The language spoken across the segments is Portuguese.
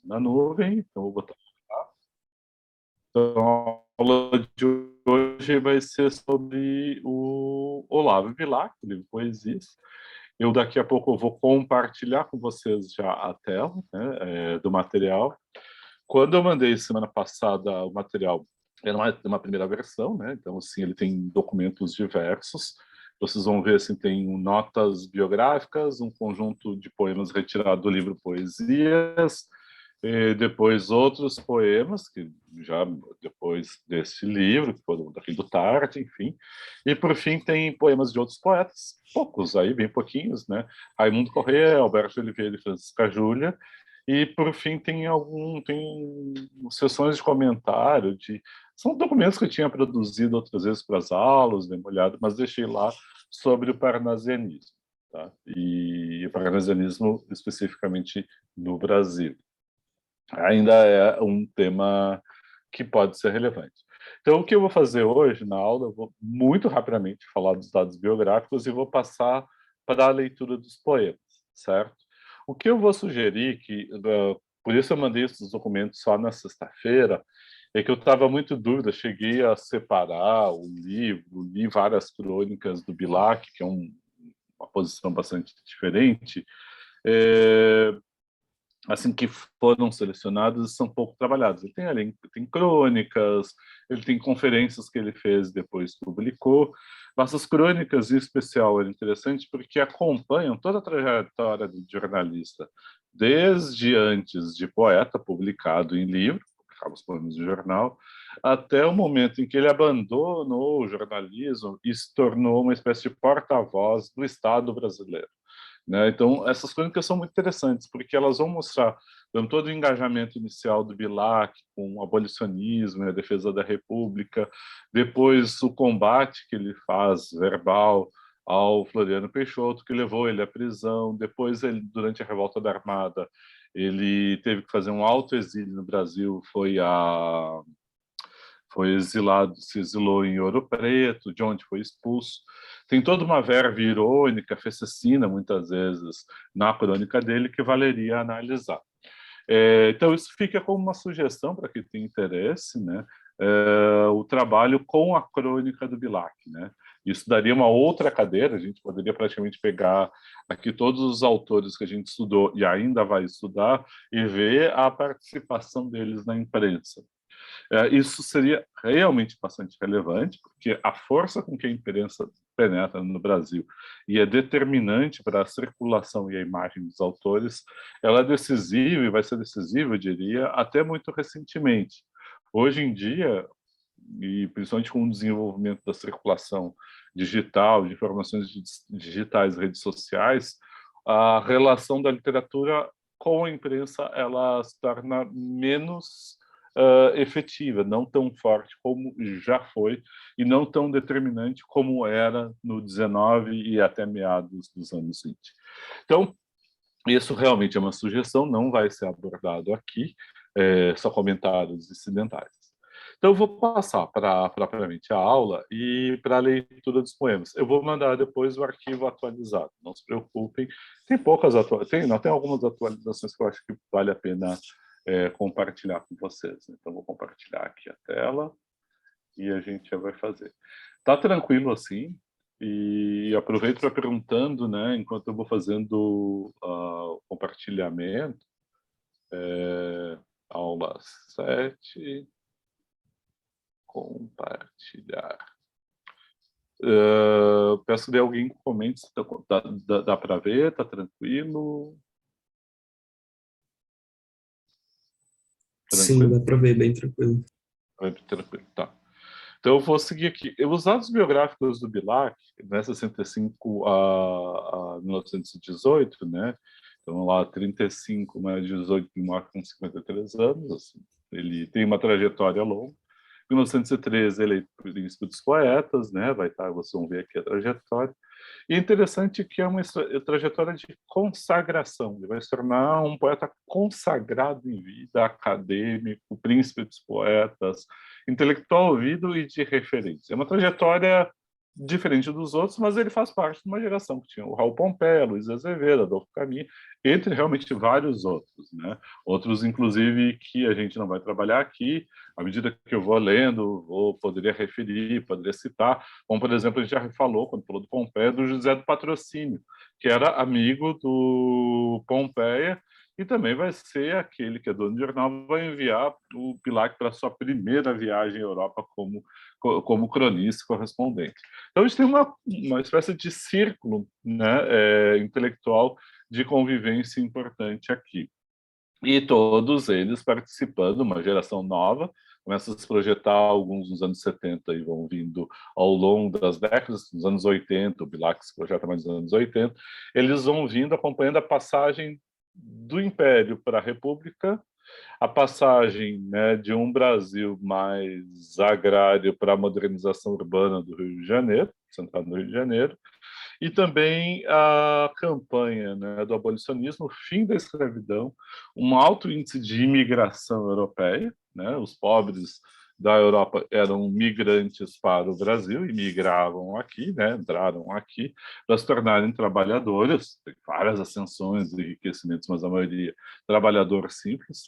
na nuvem, então vou botar. Então, a aula de hoje vai ser sobre o Olavo Bilac, o livro Poesias. Eu daqui a pouco eu vou compartilhar com vocês já a tela, né, do material. Quando eu mandei semana passada o material, era uma primeira versão, né? Então, assim, ele tem documentos diversos. Vocês vão ver, assim, tem notas biográficas, um conjunto de poemas retirado do livro Poesias, e depois outros poemas, que já depois desse livro, que foram daqui do Tarde, enfim. E, por fim, tem poemas de outros poetas, poucos aí, bem pouquinhos, né? Raimundo Corrêa, Alberto Oliveira e Francisca Júlia. E, por fim, tem sessões de comentário, são documentos que eu tinha produzido outras vezes para as aulas, dei uma olhada, mas deixei lá sobre o parnasianismo, tá? E o parnasianismo especificamente no Brasil. Ainda é um tema que pode ser relevante. Então, o que eu vou fazer hoje na aula, eu vou muito rapidamente falar dos dados biográficos e vou passar para a leitura dos poemas, certo? O que eu vou sugerir, por isso eu mandei esses documentos só na sexta-feira, é que eu estava muito dúvida, cheguei a separar o livro, li várias crônicas do Bilac, que é uma posição bastante diferente, é, assim, que foram selecionados são pouco trabalhados. Ele tem ali, tem crônicas, ele tem conferências que ele fez depois publicou. Essas crônicas, em especial, é interessante porque acompanham toda a trajetória do jornalista, desde antes de poeta, publicado em livro, publicava os poemas de jornal, até o momento em que ele abandonou o jornalismo e se tornou uma espécie de porta-voz do Estado brasileiro, né? Então, essas crônicas são muito interessantes, porque elas vão mostrar todo o engajamento inicial do Bilac com o abolicionismo e a defesa da República, depois o combate que ele faz verbal ao Floriano Peixoto, que levou ele à prisão, depois, ele, durante a Revolta da Armada, ele teve que fazer um autoexílio no Brasil, foi exilado, se exilou em Ouro Preto, de onde foi expulso. Tem toda uma verve irônica, facecina, muitas vezes, na crônica dele, que valeria analisar. Então, isso fica como uma sugestão para quem tem interesse, né? O trabalho com a crônica do Bilac, né? Isso daria uma outra cadeira, a gente poderia praticamente pegar aqui todos os autores que a gente estudou e ainda vai estudar e ver a participação deles na imprensa. Isso seria realmente bastante relevante, porque a força com que a imprensa penetra no Brasil e é determinante para a circulação e a imagem dos autores, ela é decisiva e vai ser decisiva, eu diria, até muito recentemente. Hoje em dia, e principalmente com o desenvolvimento da circulação digital, de informações digitais, redes sociais, a relação da literatura com a imprensa ela se torna menos efetiva, não tão forte como já foi e não tão determinante como era no 19 e até meados dos anos 20. Então, isso realmente é uma sugestão, não vai ser abordado aqui, só comentários incidentais. Então, eu vou passar para propriamente a aula e para a leitura dos poemas. Eu vou mandar depois o arquivo atualizado, não se preocupem. Tem poucas atualizações, tem algumas atualizações que eu acho que vale a pena compartilhar com vocês. Então, vou compartilhar aqui a tela e a gente já vai fazer. Tá tranquilo assim? E aproveito para perguntando, né, enquanto eu vou fazendo o compartilhamento, aula 7, compartilhar. Peço que alguém comente se dá para ver, tá tranquilo? Sim, dá Tranquilo? para ver, bem tranquilo. Tranquilo, tá. Então, eu vou seguir aqui. Os dados biográficos do Bilac, né, 65 a 1918, né? Então, lá, 35 mais 18, ele morre com 53 anos. Assim. Ele tem uma trajetória longa. Em 1913, eleito príncipe dos poetas, né? Vai estar, vocês vão ver aqui a trajetória. E é interessante que é uma trajetória de consagração. Ele vai se tornar um poeta consagrado em vida, acadêmico, príncipe dos poetas, intelectual ouvido e de referência. É uma trajetória diferente dos outros, mas ele faz parte de uma geração que tinha o Raul Pompeia, Luiz Azevedo, Adolfo Camus, entre realmente vários outros, né? Outros, inclusive, que a gente não vai trabalhar aqui, à medida que eu vou lendo, poderia referir, poderia citar, como, por exemplo, a gente já falou, quando falou do Pompeia, do José do Patrocínio, que era amigo do Pompeia, e também vai ser aquele que é dono de jornal, vai enviar o Bilac para sua primeira viagem à Europa como cronista correspondente. Então, a gente tem uma espécie de círculo, né, intelectual de convivência importante aqui. E todos eles participando, uma geração nova, começa a se projetar alguns nos anos 70 e vão vindo ao longo das décadas, nos anos 80, o Bilac se projeta mais nos anos 80, eles vão vindo acompanhando a passagem do Império para a República, a passagem, né, de um Brasil mais agrário para a modernização urbana do Rio de Janeiro, centrado no Rio de Janeiro, e também a campanha, né, do abolicionismo, o fim da escravidão, um alto índice de imigração europeia, né, os pobres da Europa eram migrantes para o Brasil e migravam aqui, né, entraram aqui para se tornarem trabalhadores, tem várias ascensões e enriquecimentos, mas a maioria trabalhador simples,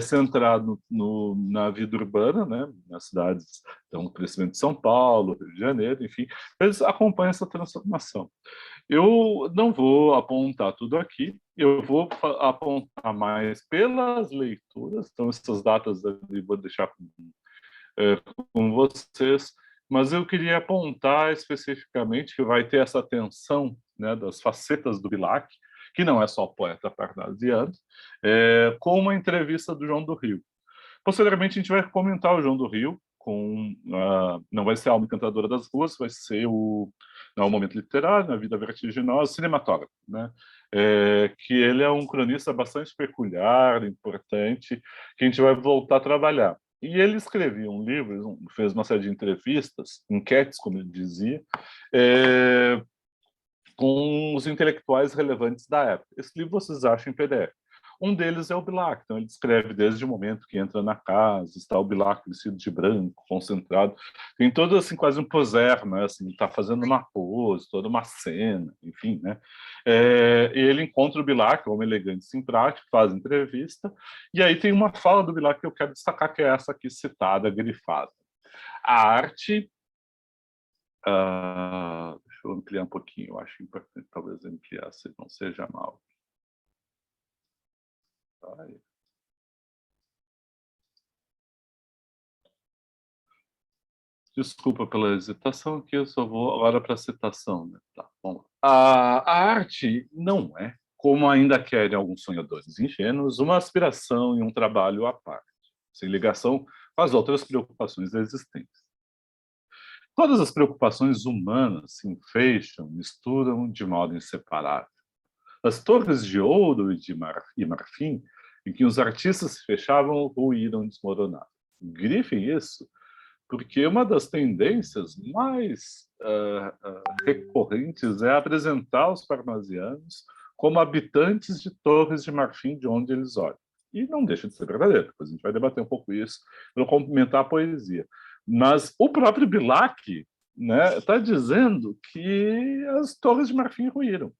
centrado na vida urbana, né, nas cidades, então, o crescimento de São Paulo, Rio de Janeiro, enfim, eles acompanham essa transformação. Eu não vou apontar tudo aqui, eu vou apontar mais pelas leituras, então essas datas eu vou deixar com vocês, mas eu queria apontar especificamente que vai ter essa tensão, né, das facetas do Bilac, que não é só poeta parnasiano, com uma entrevista do João do Rio. Posteriormente, a gente vai comentar o João do Rio, não vai ser a Alma Encantadora das Ruas, vai ser o Momento Literário, a Vida Vertiginosa, cinematógrafo, né? Que ele é um cronista bastante peculiar, importante, que a gente vai voltar a trabalhar. E ele escrevia um livro, fez uma série de entrevistas, enquetes, como ele dizia, com os intelectuais relevantes da época. Esse livro vocês acham em PDF. Um deles é o Bilac, então ele descreve desde o momento que entra na casa, está o Bilac vestido de branco, concentrado, tem todo assim quase um poser, né? Assim, está fazendo uma pose, toda uma cena, enfim, né? E ele encontra o Bilac, homem elegante, simpático, faz entrevista, e aí tem uma fala do Bilac que eu quero destacar, que é essa aqui citada, grifada. A arte deixa eu ampliar um pouquinho, eu acho importante talvez ampliar, se não seja mal. Ai. Desculpa pela hesitação aqui, eu só vou agora para a citação. Né? Tá, bom. A arte não é, como ainda querem alguns sonhadores ingênuos, uma aspiração e um trabalho à parte, sem ligação com as outras preocupações existentes. Todas as preocupações humanas se enfeixam, misturam de modo inseparável. As torres de ouro e marfim, em que os artistas se fechavam, ruíram desmoronaram. Grifem isso, porque uma das tendências mais recorrentes é apresentar os parnasianos como habitantes de torres de marfim de onde eles olham. E não deixa de ser verdadeiro, depois a gente vai debater um pouco isso para complementar a poesia. Mas o próprio Bilac, né, está dizendo que as torres de marfim ruíram.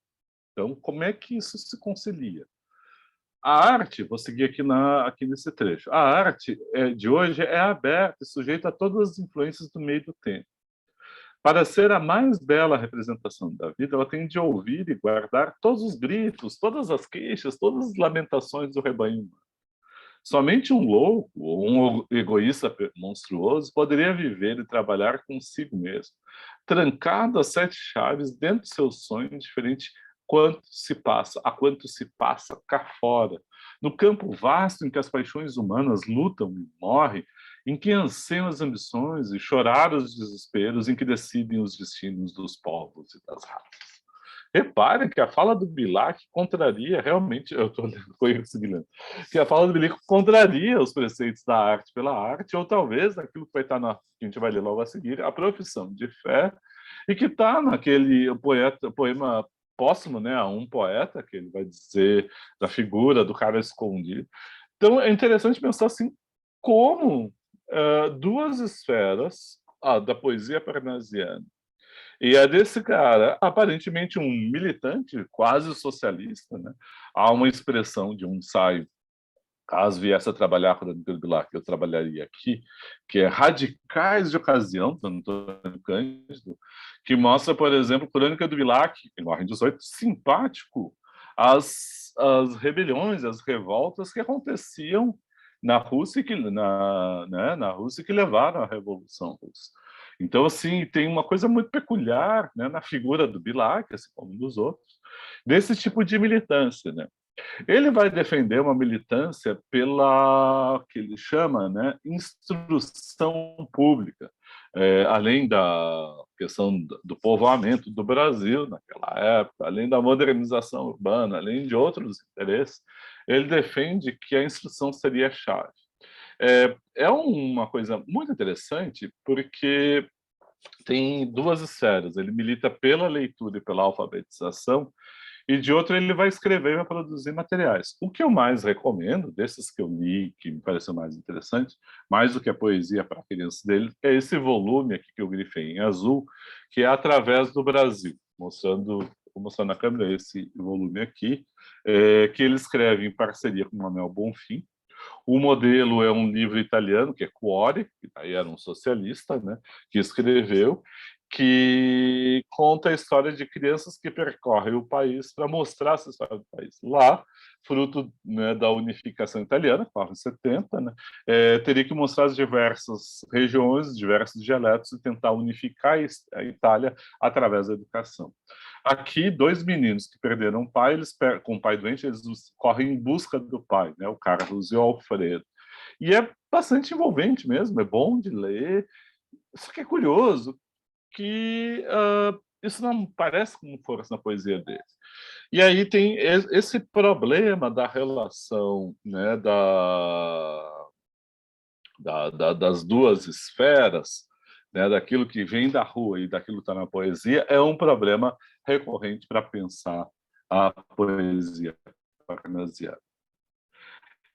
Então, como é que isso se concilia? A arte, vou seguir aqui nesse trecho, a arte de hoje é aberta e sujeita a todas as influências do meio do tempo. Para ser a mais bela representação da vida, ela tem de ouvir e guardar todos os gritos, todas as queixas, todas as lamentações do rebanho. Somente um louco ou um egoísta monstruoso poderia viver e trabalhar consigo mesmo, trancado a sete chaves dentro de seu sonho, diferente a quanto se passa cá fora, no campo vasto em que as paixões humanas lutam e morrem, em que anseiam as ambições e chorar os desesperos, em que decidem os destinos dos povos e das raças. Reparem que a fala do Bilac contraria realmente, eu estou lendo com isso, Guilherme, que a fala do Bilac contraria os preceitos da arte pela arte, ou talvez aquilo que vai estar que a gente vai ler logo a seguir, a profissão de fé, e que está naquele poema póstumo, né, a um poeta, que ele vai dizer da figura do cara escondido. Então é interessante pensar assim, como duas esferas, da poesia parnasiana E é desse cara, aparentemente um militante quase socialista, né? Há uma expressão de um ensaio, caso viesse a trabalhar com o Antônio Bilac, eu trabalharia aqui, que é Radicais de Ocasião, do Antônio Cândido, que mostra, por exemplo, Crônica do Bilac, em morre em 18, simpático às rebeliões, às revoltas que aconteciam na Rússia, na Rússia que levaram à Revolução Russa. Então, assim, tem uma coisa muito peculiar, né, na figura do Bilac, assim como dos outros, desse tipo de militância, né? Ele vai defender uma militância pela que ele chama, né, instrução pública, além da questão do povoamento do Brasil naquela época, além da modernização urbana, além de outros interesses, ele defende que a instrução seria a chave. É uma coisa muito interessante porque tem duas esferas. Ele milita pela leitura e pela alfabetização, e de outro ele vai escrever e vai produzir materiais. O que eu mais recomendo, desses que eu li, que me pareceu mais interessante, mais do que a poesia para crianças dele, é esse volume aqui que eu grifei em azul, que é Através do Brasil, mostrando, vou mostrar na câmera esse volume aqui, que ele escreve em parceria com Manuel Bonfim. O modelo é um livro italiano, que é Cuore, que aí era um socialista, né, que escreveu, que conta a história de crianças que percorrem o país para mostrar essa história do país. Lá, fruto, né, da unificação italiana, corre 70, né, teria que mostrar as diversas regiões, diversos dialetos e tentar unificar a Itália através da educação. Aqui, dois meninos que perderam o pai, com o pai doente, eles correm em busca do pai, né, o Carlos e o Alfredo. E é bastante envolvente mesmo, é bom de ler. Só que é curioso que isso não parece com força na poesia dele. E aí tem esse problema da relação, né, das duas esferas, né, daquilo que vem da rua e daquilo que está na poesia, é um problema recorrente para pensar a poesia parnasiana.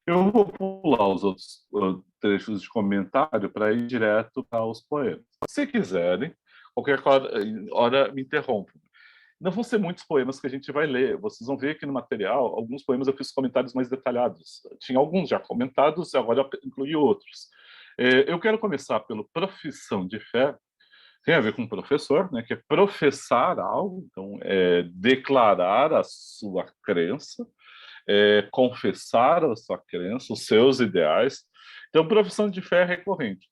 Eu vou pular os outros trechos de comentário para ir direto aos poemas. Se quiserem, qualquer hora me interrompam. Não vão ser muitos poemas que a gente vai ler. Vocês vão ver aqui no material, alguns poemas eu fiz comentários mais detalhados. Tinha alguns já comentados, agora eu incluí outros. Eu quero começar pelo Profissão de Fé, tem a ver com professor, né, que é professar algo, então é declarar a sua crença, confessar a sua crença, os seus ideais. Então, profissão de fé é recorrente.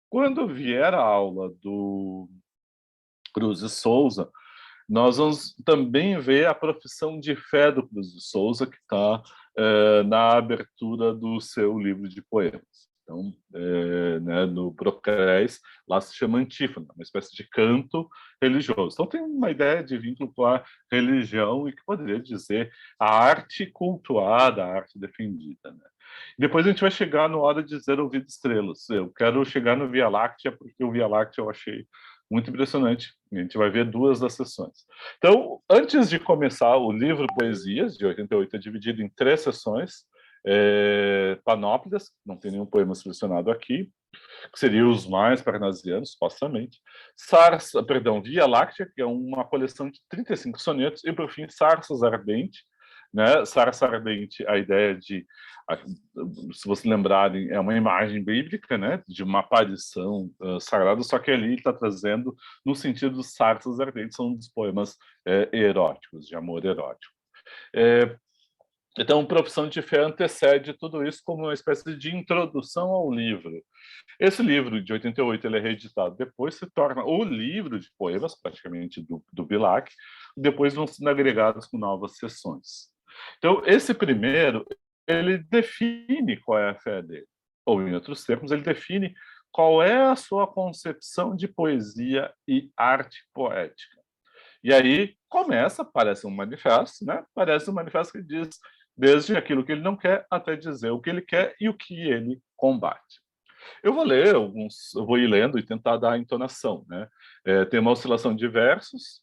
Quando vier a aula do Cruz de Souza, nós vamos também ver a profissão de fé do Cruz de Souza, que está na abertura do seu livro de poemas. Então, né, no Procrés, lá se chama antífona, uma espécie de canto religioso. Então, tem uma ideia de vínculo com a religião e que poderia dizer a arte cultuada, a arte defendida. Né? Depois a gente vai chegar no Hora de Dizer Ouvido Estrelas. Eu quero chegar no Via Láctea, porque o Via Láctea eu achei muito impressionante. A gente vai ver duas das sessões. Então, antes de começar, o livro Poesias, de 88, é dividido em 3 sessões. Panóplias, não tem nenhum poema selecionado aqui, que seriam os mais parnasianos, supostamente. Via Láctea, que é uma coleção de 35 sonetos. E, por fim, Sarças Ardente, né? Sarça Ardente, a ideia de, se vocês lembrarem, é uma imagem bíblica, né? De uma aparição sagrada, só que ali ele está trazendo no sentido dos Sarças Ardentes, são dos poemas eróticos, de amor erótico. Então, Profissão de Fé antecede tudo isso como uma espécie de introdução ao livro. Esse livro, de 88, ele é reeditado depois, se torna o livro de poemas, praticamente, do Bilac, depois vão sendo agregados com novas sessões. Então, esse primeiro, ele define qual é a fé dele. Ou, em outros termos, ele define qual é a sua concepção de poesia e arte poética. E aí começa, parece um manifesto, né? Parece um manifesto que diz desde aquilo que ele não quer até dizer o que ele quer e o que ele combate. Eu vou ler alguns, eu vou ir lendo e tentar dar a entonação, né? Tem uma oscilação de versos,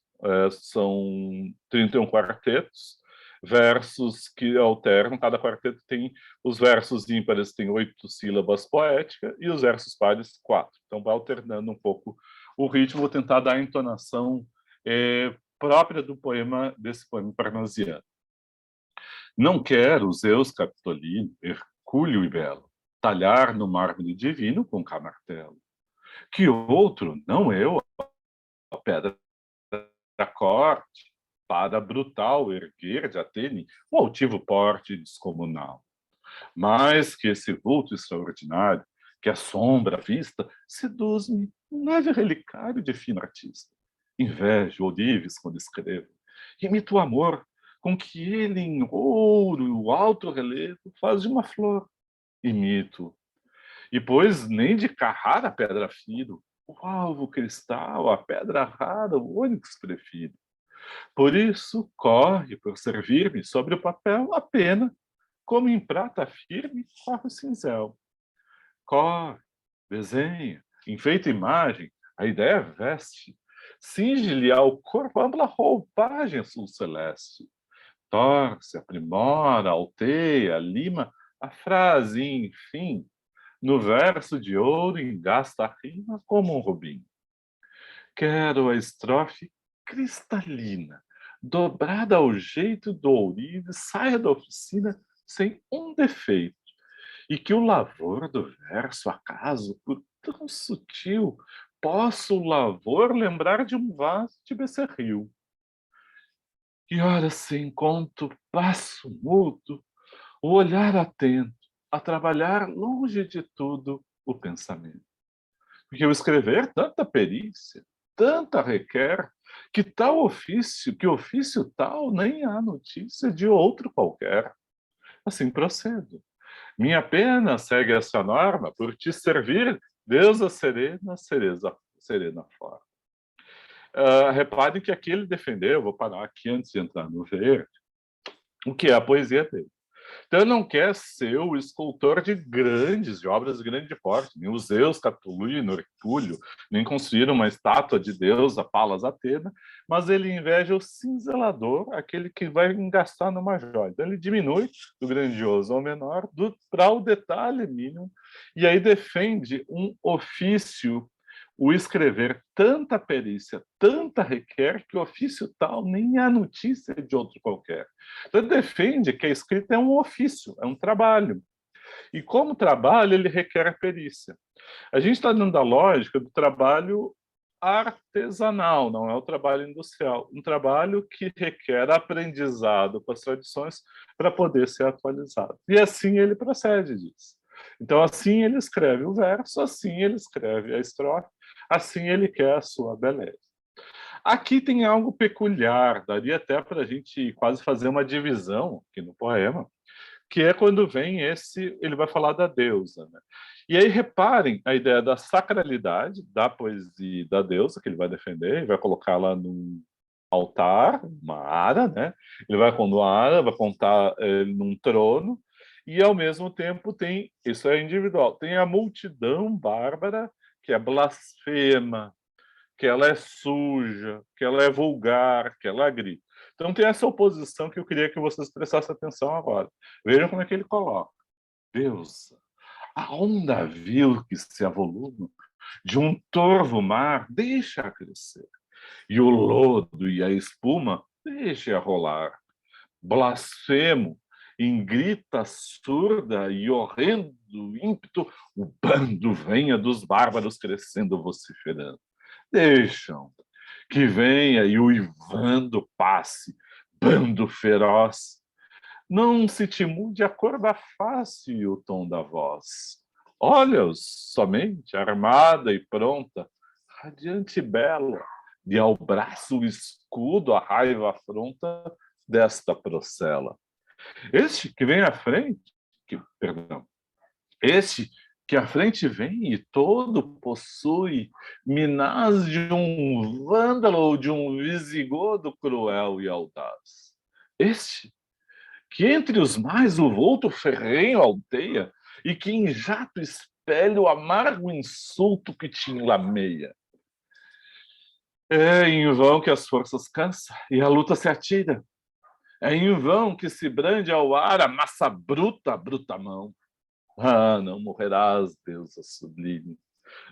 são 31 quartetos, versos que alternam, cada quarteto tem os versos ímpares têm 8 sílabas poéticas e os versos pares 4. Então vai alternando um pouco o ritmo, vou tentar dar a entonação própria do poema, desse poema parnasiano. Não quero Zeus Capitolino, Hercúleo e Belo, talhar no mármore divino com camartelo. Que outro, não eu, a pedra da corte, para brutal erguer de Atene o altivo porte descomunal. Mais que esse vulto extraordinário, que a sombra à vista, seduz-me um leve relicário de fino artista. Invejo Olives quando escrevo, imito o amor com que ele em ouro o alto relevo faz de uma flor. Imito. E pois nem de Carrara a pedra firo, o alvo cristal, a pedra rara, o ônix prefiro. Por isso, corre por servir-me sobre o papel a pena, como em prata firme, corre o cinzel. Corre, desenha, enfeita imagem, a ideia veste, cinge-lhe ao corpo ampla roupagem azul celeste. Torce, aprimora, alteia, lima a frase, enfim, no verso de ouro engasta a rima como um rubim. Quero a estrofe cristalina, dobrada ao jeito do ourive, saia da oficina sem um defeito, e que o lavor do verso, acaso, por tão sutil, possa o lavor lembrar de um vaso de becerril. E ora se encontro passo mudo, o olhar atento, a trabalhar longe de tudo o pensamento. Porque o escrever tanta perícia, tanta requer, que ofício tal nem há notícia de outro qualquer. Assim procedo. Minha pena segue essa norma, por te servir, deusa serena, serena fora. Reparem que aqui ele defendeu, vou parar aqui antes de entrar no verde, o que é a poesia dele. Então, ele não quer ser o escultor de obras de grande porte, nem os Zeus, Catulino, Hercúleo, nem construir uma estátua de Deus, a Palas Atena, mas ele inveja o cinzelador, aquele que vai engastar numa joia. Então, ele diminui do grandioso ao menor para o detalhe mínimo, e aí defende um ofício, o escrever tanta perícia, tanta requer, que o ofício tal nem há notícia de outro qualquer. Então, ele defende que a escrita é um ofício, é um trabalho. E como trabalho, ele requer a perícia. A gente está dando a lógica do trabalho artesanal, não é o trabalho industrial. Um trabalho que requer aprendizado com as tradições para poder ser atualizado. E assim ele procede disso. Então, assim ele escreve o verso, assim ele escreve a estrofe, assim ele quer a sua beleza. Aqui tem algo peculiar, daria até para a gente quase fazer uma divisão aqui no poema, que é quando vem ele vai falar da deusa, né? E aí reparem a ideia da sacralidade da poesia da deusa, que ele vai defender, ele vai colocá-la num altar, uma ara, né? Ele vai com uma ara, vai contar num trono, e ao mesmo tempo tem, isso é individual, tem a multidão bárbara, que é blasfema, que ela é suja, que ela é vulgar, que ela grita. Então tem essa oposição que eu queria que vocês prestassem atenção agora. Vejam como é que ele coloca. Deus, a onda vil que se avoluma de um torvo mar, deixa crescer. E o lodo e a espuma, deixa rolar. Blasfemo, em grita surda e horrendo ímpeto, o bando venha dos bárbaros crescendo vociferando. Deixam que venha e uivando passe, bando feroz. Não se te mude a cor da face e o tom da voz. Olha-os somente, armada e pronta, radiante e bela, e ao braço o escudo a raiva afronta desta procela. Este que vem à frente, perdão, este que à frente vem e todo possui minas de um vândalo ou de um visigodo cruel e audaz. Este, que entre os mais o vulto ferrenho alteia e que em jato espelha o amargo insulto que te enlameia. É em vão que as forças cansam e a luta se atira. É em vão que se brande ao ar a massa bruta, a bruta mão. Ah, não morrerás, deusa sublime,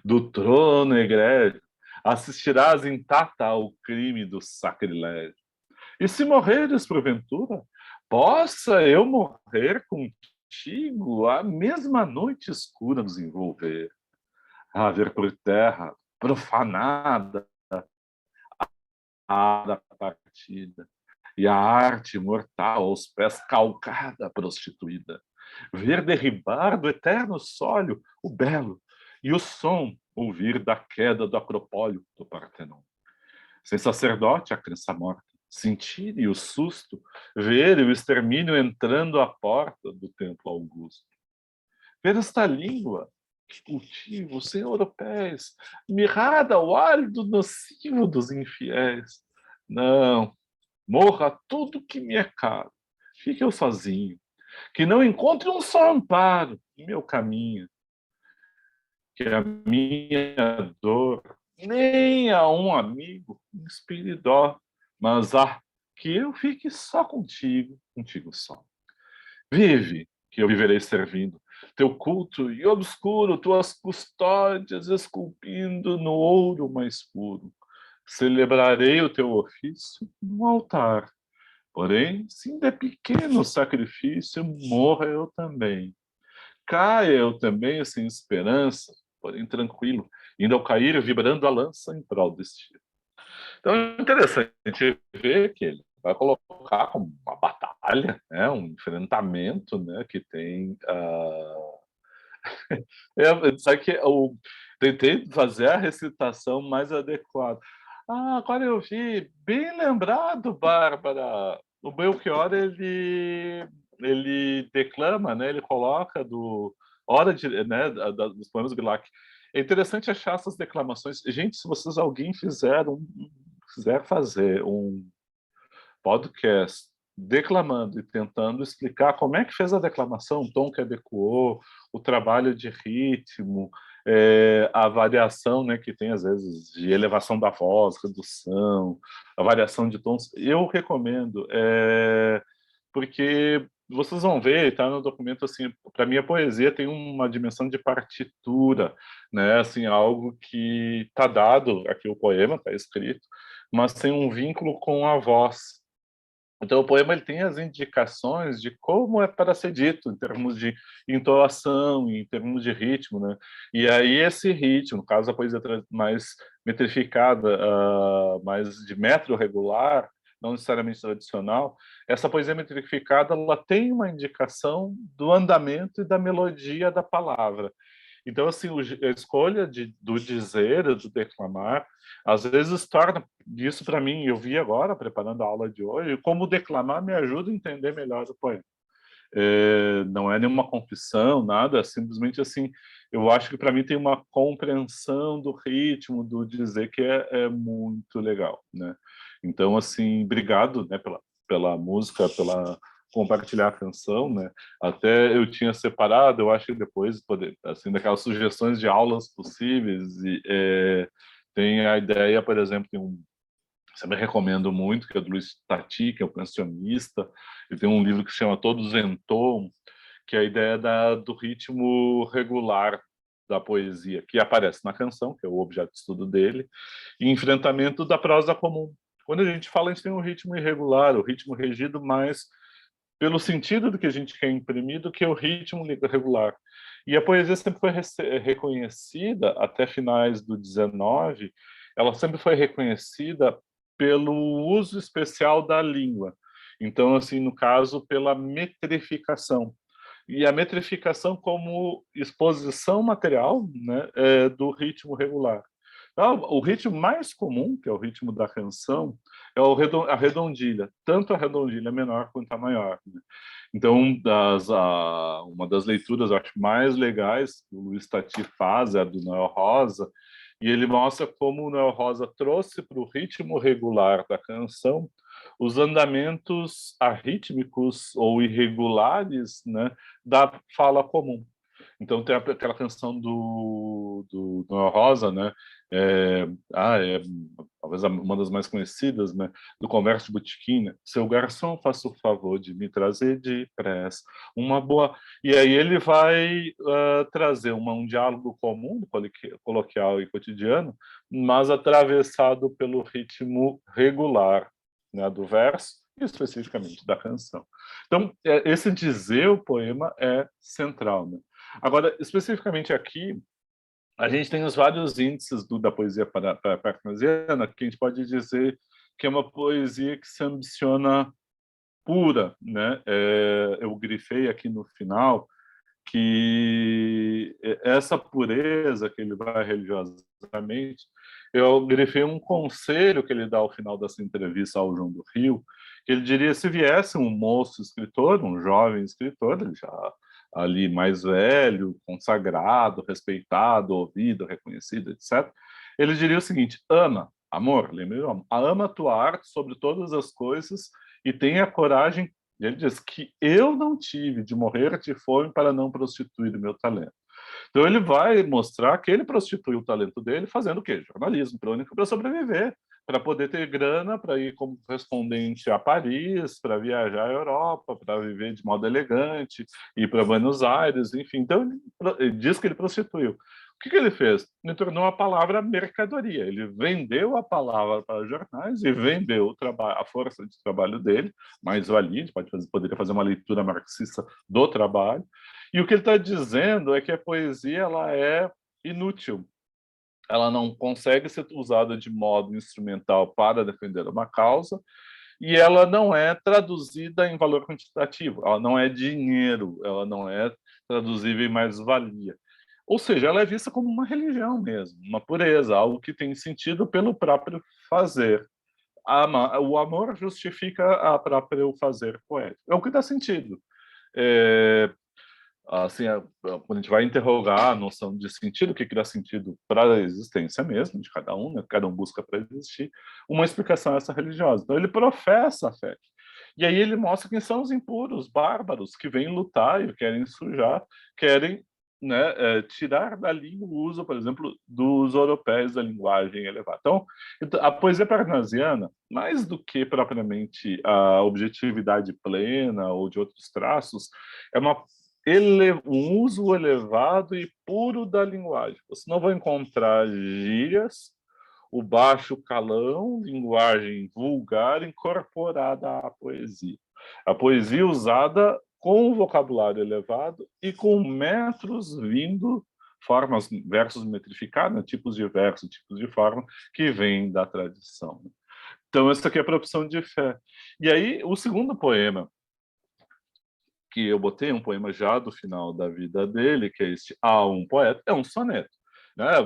do trono egrégio, assistirás intacta ao crime do sacrilégio. E se morreres porventura, possa eu morrer contigo, a mesma noite escura nos envolver, a ver por terra profanada a partida, e a arte mortal aos pés calcada, prostituída. Ver derribar do eterno sólio o belo, e o som ouvir da queda do Acropólio do Partenon. Sem sacerdote, a crença morta, sentir e o susto, ver o extermínio entrando à porta do templo augusto. Ver esta língua que cultivo, sem europeus, mirrada ao árido nocivo dos infiéis. Não, morra tudo que me é caro. Fique eu sozinho, que não encontre um só amparo em meu caminho, que a minha dor nem a um amigo inspire dó, mas que eu fique só contigo, contigo só. Vive, que eu viverei servindo teu culto e obscuro, tuas custódias esculpindo no ouro mais puro. Celebrarei o teu ofício no altar. Porém, se ainda é pequeno o sacrifício, morra eu também. Caia eu também sem esperança, porém tranquilo, indo ao cair, vibrando a lança em prol deste. Então é interessante ver que ele vai colocar como uma batalha, né, um enfrentamento, né, que tem. Sabe que eu tentei fazer a recitação mais adequada. Ah, agora eu vi, bem lembrado, Bárbara. O Belchior, ele declama, né, ele coloca do hora de, né, dos poemas do Bilac. É interessante achar essas declamações. Gente, se vocês alguém quiser fazer um podcast declamando e tentando explicar como é que fez a declamação, o tom que adequou, o trabalho de ritmo, a variação, né, que tem às vezes de elevação da voz, redução, a variação de tons, eu recomendo, porque vocês vão ver, tá no documento, assim, para mim a poesia tem uma dimensão de partitura, né, assim, algo que está dado, aqui o poema está escrito, mas tem um vínculo com a voz. Então, o poema ele tem as indicações de como é para ser dito, em termos de entoação, em termos de ritmo, né? E aí esse ritmo, no caso a poesia mais metrificada, mais de metro regular, não necessariamente tradicional, essa poesia metrificada ela tem uma indicação do andamento e da melodia da palavra. Então, assim, a escolha do dizer, do declamar, às vezes torna isso para mim, eu vi agora, preparando a aula de hoje, como declamar me ajuda a entender melhor o poema. Não é nenhuma confissão, nada, simplesmente assim, eu acho que para mim tem uma compreensão do ritmo, do dizer que é muito legal, né? Então, assim, obrigado, né, pela música, pela compartilhar a canção, né? Até eu tinha separado, eu acho que depois poder, assim, daquelas sugestões de aulas possíveis e tem a ideia, por exemplo, tem sempre recomendo muito, que é do Luiz Tati, que é o cancionista. Ele tem um livro que se chama Todos em Tom, que é a ideia do ritmo regular da poesia, que aparece na canção, que é o objeto de estudo dele, e enfrentamento da prosa comum. Quando a gente fala, a gente tem um ritmo irregular, o ritmo regido mais pelo sentido do que a gente quer imprimir do que o ritmo regular. E a poesia sempre foi reconhecida, até finais do 19, ela sempre foi reconhecida pelo uso especial da língua. Então, assim, no caso, pela metrificação. E a metrificação como exposição material, né, do ritmo regular. Então, o ritmo mais comum, que é o ritmo da canção, é a redondilha, tanto a redondilha menor quanto a maior. Né? Então, uma das leituras eu acho mais legais que o Luiz Tati faz é a do Noel Rosa, e ele mostra como o Noel Rosa trouxe para o ritmo regular da canção os andamentos arrítmicos ou irregulares, né, da fala comum. Então tem aquela canção do Noel Rosa, né? É, é talvez uma das mais conhecidas, né? Do Comércio de Botequim, né? Seu garçom, faça o favor de me trazer depressa uma boa... E aí ele vai trazer um diálogo comum, coloquial e cotidiano, mas atravessado pelo ritmo regular, né? Do verso, e especificamente da canção. Então, esse dizer o poema é central, né? Agora, especificamente aqui, a gente tem os vários índices da poesia parnasiana, que a gente pode dizer que é uma poesia que se ambiciona pura, né? Eu grifei aqui no final que essa pureza que ele vai religiosamente, eu grifei um conselho que ele dá ao final dessa entrevista ao João do Rio, que ele diria, se viesse um moço escritor, um jovem escritor, ele já ali mais velho, consagrado, respeitado, ouvido, reconhecido, etc., ele diria o seguinte: ama, amor, lembre, ama a tua arte sobre todas as coisas e tenha coragem. Ele diz que eu não tive de morrer de fome para não prostituir o meu talento. Então ele vai mostrar que ele prostituiu o talento dele fazendo o quê? Jornalismo, crônica, para sobreviver, para poder ter grana, para ir como correspondente a Paris, para viajar à Europa, para viver de modo elegante, ir para Buenos Aires, enfim. Então ele diz que ele prostituiu. O que ele fez? Ele tornou a palavra mercadoria. Ele vendeu a palavra para jornais e vendeu a força de trabalho dele, mais valia, poderia fazer uma leitura marxista do trabalho. E o que ele está dizendo é que a poesia ela é inútil. Ela não consegue ser usada de modo instrumental para defender uma causa e ela não é traduzida em valor quantitativo. Ela não é dinheiro, ela não é traduzível em mais-valia. Ou seja, ela é vista como uma religião mesmo, uma pureza, algo que tem sentido pelo próprio fazer. O amor justifica a própria o fazer poético. É o que dá sentido. É, assim, quando a gente vai interrogar a noção de sentido, o que dá sentido para a existência mesmo de cada um, né? Cada um busca para existir, uma explicação a essa religiosa. Então ele professa a fé. E aí ele mostra quem são os impuros, bárbaros, que vêm lutar e querem sujar, querem, né, tirar dali o uso, por exemplo, dos europeus da linguagem elevada. Então, a poesia parnasiana, mais do que propriamente a objetividade plena ou de outros traços, é um uso elevado e puro da linguagem. Você não vai encontrar gírias, o baixo calão, linguagem vulgar incorporada à poesia. A poesia usada com um vocabulário elevado e com metros vindo, formas, versos metrificados, né, tipos de verso, tipos de forma, que vêm da tradição. Então, essa aqui é a propção de fé. E aí, o segundo poema, que eu botei um poema já do final da vida dele, que é este A um Poeta, é um soneto. Né? A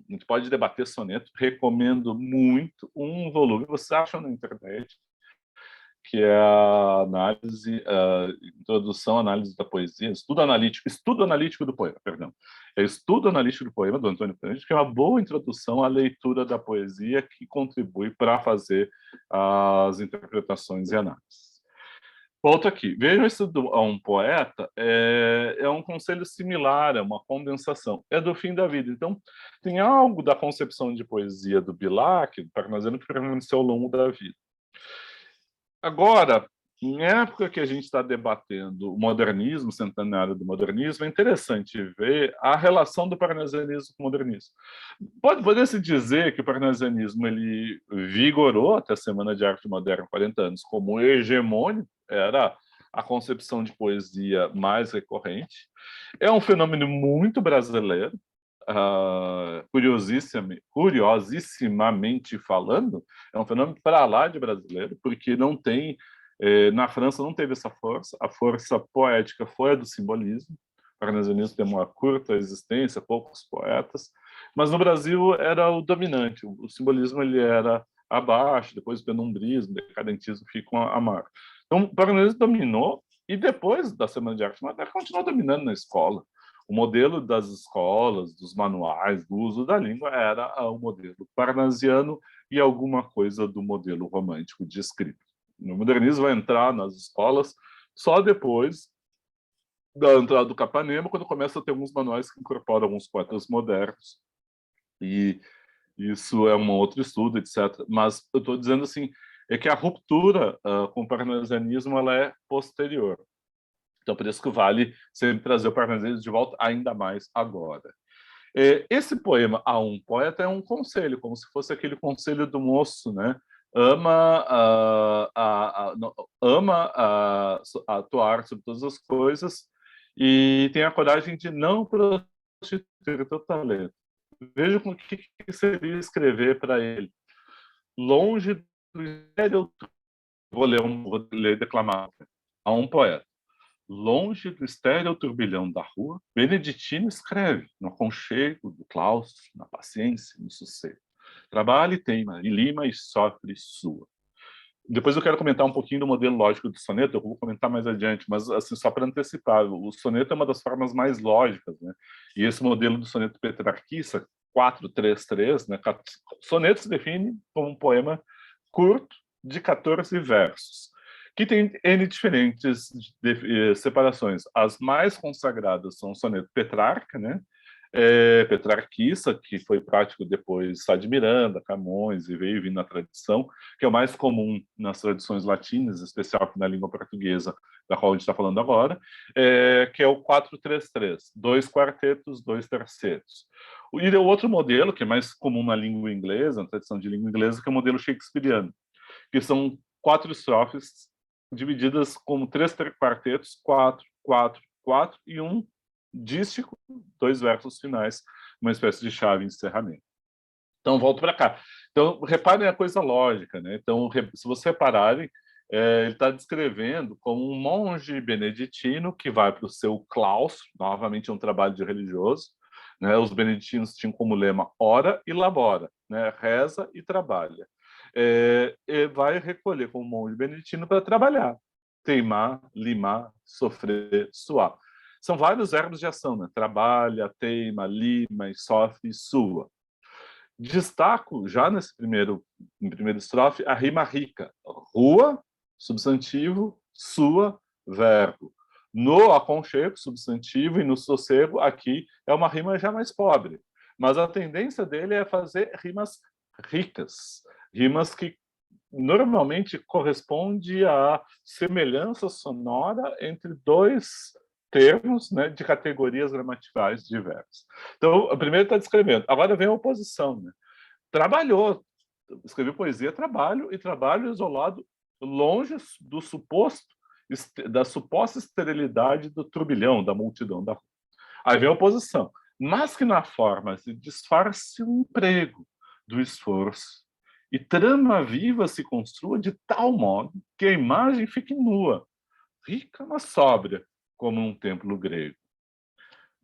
gente pode debater soneto, recomendo muito um volume, vocês acham na internet, que é a análise, a introdução à análise da poesia, estudo analítico do poema, perdão. É estudo analítico do poema, do Antônio Cândido, que é uma boa introdução à leitura da poesia que contribui para fazer as interpretações e análises. Volto aqui. Veja isso a um poeta, é um conselho similar, é uma condensação. É do fim da vida. Então, tem algo da concepção de poesia do Bilac, do Parnasiano, que permaneceu ao longo da vida. Agora, em época que a gente está debatendo o modernismo, o centenário do modernismo, é interessante ver a relação do parnasianismo com o modernismo. Pode-se dizer que o parnasianismo ele vigorou até a Semana de Arte Moderna, 40 anos, como hegemônico, era a concepção de poesia mais recorrente. É um fenômeno muito brasileiro, curiosissimamente falando, é um fenômeno para lá de brasileiro, porque não tem, na França não teve essa força, a força poética foi a do simbolismo, o parnasianismo tem uma curta existência, poucos poetas, mas no Brasil era o dominante, o simbolismo ele era abaixo, depois o penumbrismo, o decadentismo ficam a marca. Então, o parnasianismo dominou, e depois da Semana de Arte Moderna continuou dominando na escola. O modelo das escolas, dos manuais, do uso da língua era o modelo parnasiano e alguma coisa do modelo romântico de escrita. O modernismo vai entrar nas escolas só depois da entrada do Capanema, quando começa a ter alguns manuais que incorporam alguns poetas modernos, e isso é um outro estudo, etc. Mas eu estou dizendo assim, é que a ruptura com o parnasianismo ela é posterior. Então, por isso que vale sempre trazer o parnasianismo de volta, ainda mais agora. Esse poema A um Poeta é um conselho, como se fosse aquele conselho do moço, né? Ama, ama atuar sobre todas as coisas e tem a coragem de não prostituir o teu talento. Veja o que seria escrever para ele. Longe do estéril... Vou ler declamar. A um poeta. Longe do estéril turbilhão da rua, Beneditino escreve no aconchego do claustro, na paciência, no sossego. Trabalha e teima, e lima e sofre sua. Depois eu quero comentar um pouquinho do modelo lógico do soneto, eu vou comentar mais adiante, mas assim, só para antecipar, o soneto é uma das formas mais lógicas, né? E esse modelo do soneto petrarquista, 4-3-3, né? Soneto se define como um poema curto de 14 versos, que tem N diferentes separações. As mais consagradas são o soneto Petrarca, né? Petrarquista, que foi prático depois Sá de Miranda, Camões, e veio vindo na tradição, que é o mais comum nas tradições latinas, em especial na língua portuguesa, da qual a gente está falando agora, que é o 4-3-3, 2 quartetos, 2 tercetos. E o outro modelo, que é mais comum na língua inglesa, na tradição de língua inglesa, que é o modelo shakespeariano, que são 4 estrofes divididas como 3 quartetos, 4, 4, 4 e um dístico, 2 versos finais, uma espécie de chave de encerramento. Então, volto para cá. Então, reparem a coisa lógica, né? Então, se vocês repararem, ele está descrevendo como um monge beneditino que vai para o seu claustro, novamente um trabalho de religioso, né? Os beneditinos tinham como lema ora e labora, né? Reza e trabalha. E vai recolher como monge beneditino para trabalhar, teimar, limar, sofrer, suar. São vários verbos de ação, né? Trabalha, teima, lima, e sofre e sua. Destaco, já em primeiro estrofe, a rima rica. Rua, substantivo, sua, verbo. No aconchego, substantivo, e no sossego, aqui é uma rima já mais pobre. Mas a tendência dele é fazer rimas ricas, rimas que normalmente corresponde à semelhança sonora entre dois termos, né, de categorias gramaticais diversas. Então, a primeira está descrevendo. Agora vem a oposição. Né? Trabalhou, escreveu poesia, trabalho, e trabalho isolado, longe do da suposta esterilidade do turbilhão, da multidão da rua. Aí vem a oposição. Mas que na forma se disfarce um emprego do esforço e trama viva se construa de tal modo que a imagem fique nua, rica, mas sóbria, como um templo grego.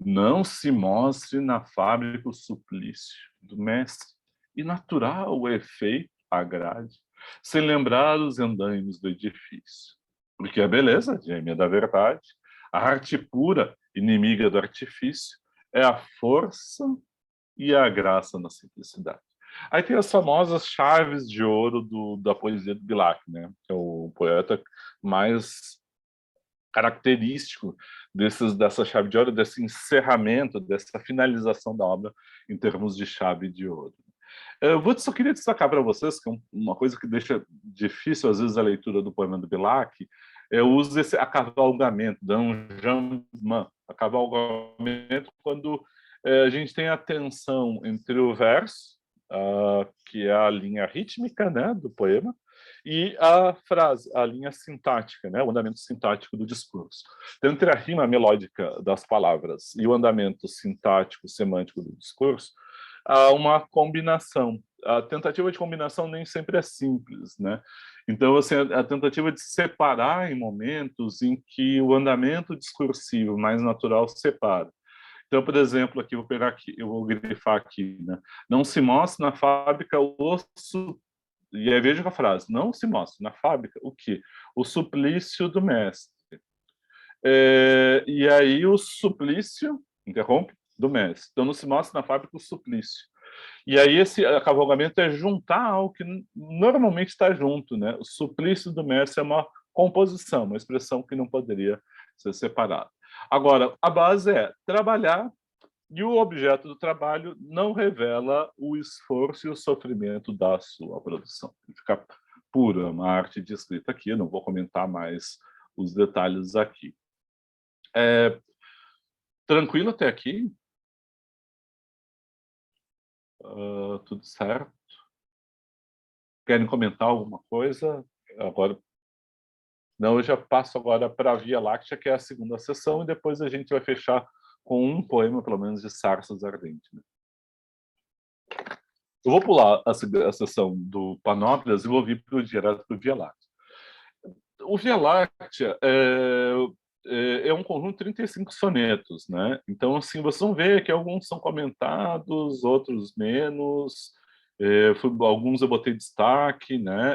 Não se mostre na fábrica o suplício do mestre, e natural o efeito agrade, sem lembrar os andaimes do edifício. Porque a beleza, gêmea da verdade, a arte pura, inimiga do artifício, é a força e a graça na simplicidade. Aí tem as famosas chaves de ouro da poesia do Bilac, né? Que é o poeta mais característico dessa chave de ouro, desse encerramento, dessa finalização da obra em termos de chave de ouro. Só queria destacar para vocês que uma coisa que deixa difícil, às vezes, a leitura do poema do Bilac é o uso desse acavalgamento, d'enjambement, acavalgamento quando a gente tem a tensão entre o verso, que é a linha rítmica, né, do poema, e a frase, a linha sintática, né, o andamento sintático do discurso. Então, entre a rima melódica das palavras e o andamento sintático, semântico do discurso, há uma combinação. A tentativa de combinação nem sempre é simples, né? Então, assim, a tentativa de separar em momentos em que o andamento discursivo mais natural separa. Então, por exemplo, aqui vou pegar aqui, eu vou grifar aqui, né? Não se mostra na fábrica o osso. E aí veja a frase: não se mostra na fábrica o quê? O suplício do mestre. E aí o suplício, interrompe, do mestre. Então não se mostra na fábrica o suplício. E aí esse acavalgamento é juntar algo que normalmente está junto, né? O suplício do mestre é uma composição, uma expressão que não poderia ser separada. Agora, a base é trabalhar e o objeto do trabalho não revela o esforço e o sofrimento da sua produção. Fica puro, é uma arte de escrita aqui, eu não vou comentar mais os detalhes aqui. Tranquilo até aqui? Tudo certo? Querem comentar alguma coisa? Agora, não, eu já passo agora para a Via Láctea, que é a segunda sessão, e depois a gente vai fechar com um poema, pelo menos, de Sarças Ardentes. Né? Eu vou pular a sessão do Panóplias e vou vir direto para o Via Láctea. O Via Láctea é um conjunto de 35 sonetos, né? Então, assim, vocês vão ver que alguns são comentados, outros menos. Alguns eu botei destaque, né?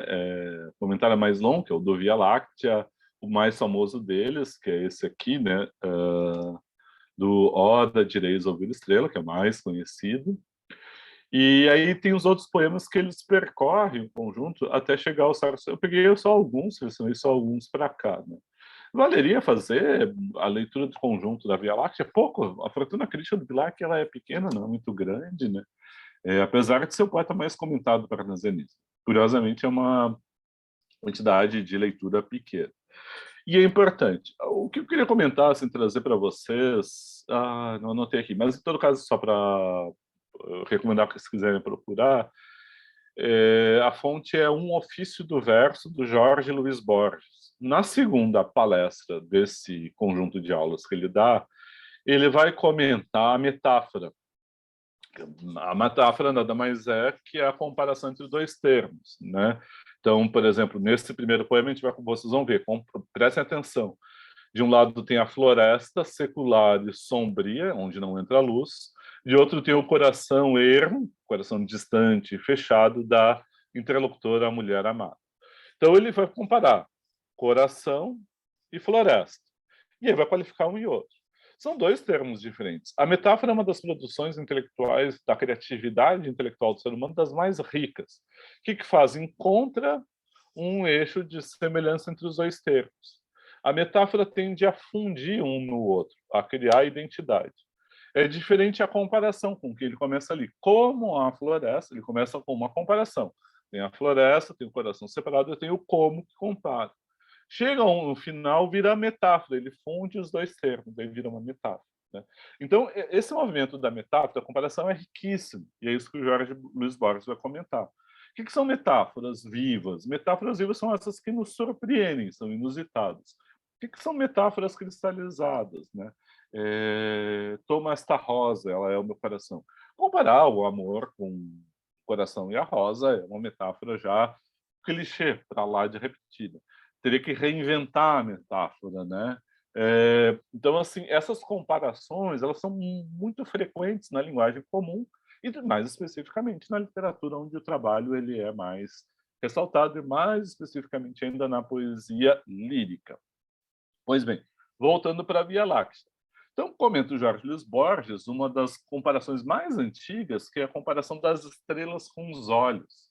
O comentário mais longo, que é o do Via Láctea, o mais famoso deles, que é esse aqui, né? Do Oda, Direis Ouvir Estrela, que é o mais conhecido. E aí tem os outros poemas que eles percorrem o conjunto até chegar ao Sarso. Eu peguei só alguns, selecionei só alguns para cá. Né? Valeria fazer a leitura do conjunto da Via Láctea? Pouco. A fortuna crítica do Bilac ela é pequena, não é muito grande, né? Apesar de ser o poeta mais comentado parnasianista. Curiosamente, é uma quantidade de leitura pequena. E é importante. O que eu queria comentar, assim, trazer para vocês, não anotei aqui, mas em todo caso, só para recomendar que se quiserem procurar, a fonte é Um Ofício do Verso, do Jorge Luiz Borges. Na segunda palestra desse conjunto de aulas que ele dá, ele vai comentar a metáfora. A metáfora nada mais é que a comparação entre dois termos, né? Então, por exemplo, nesse primeiro poema, vocês vão ver, prestem atenção. De um lado tem a floresta secular e sombria, onde não entra a luz. De outro tem o coração ermo, coração distante e fechado da interlocutora, a mulher amada. Então ele vai comparar coração e floresta. E ele vai qualificar um e outro. São dois termos diferentes. A metáfora é uma das produções intelectuais, da criatividade intelectual do ser humano, das mais ricas. O que faz? Encontra um eixo de semelhança entre os dois termos. A metáfora tende a fundir um no outro, a criar identidade. É diferente a comparação com que ele começa ali. Como a floresta, ele começa com uma comparação. Tem a floresta, tem o coração separado, eu tenho o como que compara. Chega no final, vira a metáfora, ele funde os dois termos, aí vira uma metáfora. Né? Então, esse movimento da metáfora, a comparação é riquíssimo, e é isso que o Jorge Luiz Borges vai comentar. O que são metáforas vivas? Metáforas vivas são essas que nos surpreendem, são inusitadas. O que são metáforas cristalizadas? Né? Toma esta rosa, ela é o meu coração. Comparar o amor com o coração e a rosa é uma metáfora já clichê, para lá de repetida. Teria que reinventar a metáfora, né? Então, assim, essas comparações elas são muito frequentes na linguagem comum e mais especificamente na literatura, onde o trabalho ele é mais ressaltado e mais especificamente ainda na poesia lírica. Pois bem, voltando para a Via Láctea. Então, comenta o Jorge Luiz Borges uma das comparações mais antigas, que é a comparação das estrelas com os olhos.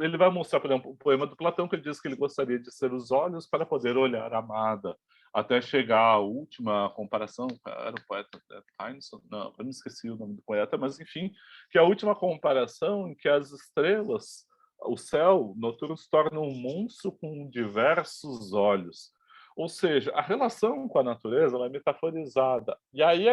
Ele vai mostrar, por exemplo, o poema do Platão, que ele diz que ele gostaria de ser os olhos para poder olhar a amada, até chegar à última comparação, era o poeta Tyson, não, eu me esqueci o nome do poeta, mas enfim, que é a última comparação em que as estrelas, o céu noturno se torna um monstro com diversos olhos. Ou seja, a relação com a natureza ela é metaforizada. E aí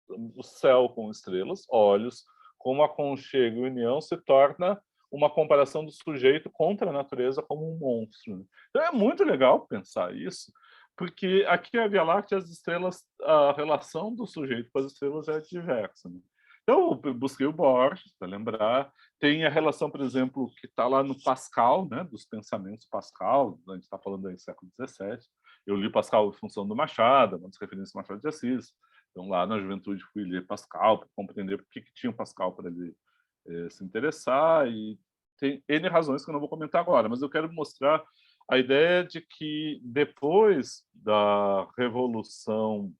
o céu com estrelas, olhos, com aconchego e união, se torna uma comparação do sujeito contra a natureza como um monstro. Então é muito legal pensar isso, porque aqui a Via Láctea, as estrelas, a relação do sujeito com as estrelas é diversa. Né? Então, eu busquei o Borges, para lembrar. Tem a relação, por exemplo, que está lá no Pascal, né, dos pensamentos Pascal, a gente está falando aí do século XVII. Eu li Pascal em função do Machado, uma das referências do Machado de Assis. Então, lá na juventude, fui ler Pascal, para compreender por que tinha o Pascal para ele se interessar. E tem N razões que eu não vou comentar agora, mas eu quero mostrar a ideia de que depois da Revolução,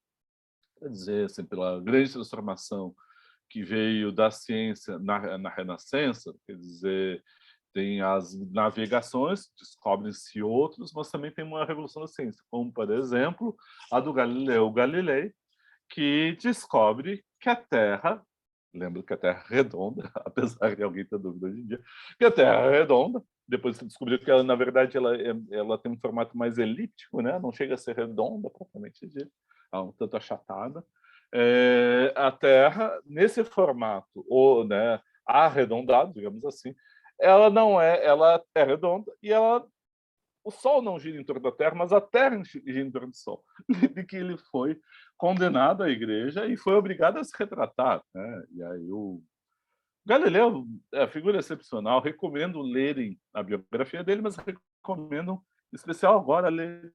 quer dizer, assim, pela grande transformação que veio da ciência na Renascença, quer dizer, tem as navegações, descobrem-se outros, mas também tem uma revolução da ciência, como, por exemplo, a do Galileu Galilei, que descobre que a Terra, lembro que a Terra é redonda, apesar de alguém ter dúvida hoje em dia, que a Terra é redonda, depois se descobriu que ela, na verdade, ela tem um formato mais elíptico, né? Não chega a ser redonda, propriamente dito, é um tanto achatada. A Terra, nesse formato, ou, né, arredondado, digamos assim, ela é redonda e o Sol não gira em torno da Terra, mas a Terra gira em torno do Sol. De que ele foi condenado à igreja e foi obrigado a se retratar, né? E aí o Galileu é figura excepcional, recomendo lerem a biografia dele, mas recomendo, em especial agora, lerem,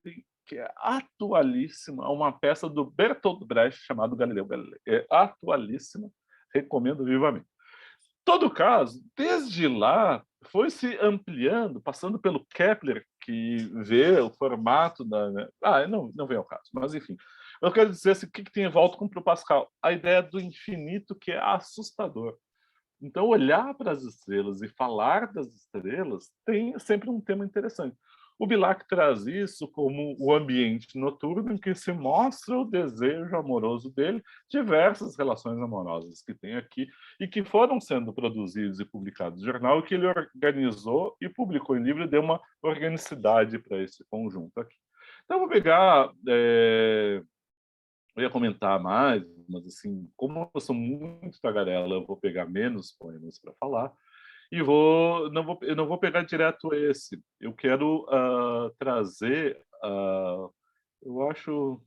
que é atualíssima, uma peça do Bertolt Brecht chamado Galileu Galilei. É atualíssima, recomendo vivamente. Todo caso, desde lá, foi se ampliando, passando pelo Kepler, que vê o formato da. Né? Não vem ao caso, mas enfim. Eu quero dizer assim, o que tem em volta com o Pascal? A ideia do infinito que é assustador. Então, olhar para as estrelas e falar das estrelas tem sempre um tema interessante. O Bilac traz isso como o ambiente noturno em que se mostra o desejo amoroso dele, diversas relações amorosas que tem aqui e que foram sendo produzidos e publicados no jornal, que ele organizou e publicou em livro e deu uma organicidade para esse conjunto aqui. Então, vou pegar eu ia comentar mais, mas assim, como eu sou muito tagarela, eu vou pegar menos poemas para falar e eu não vou pegar direto esse. Eu quero trazer, eu acho,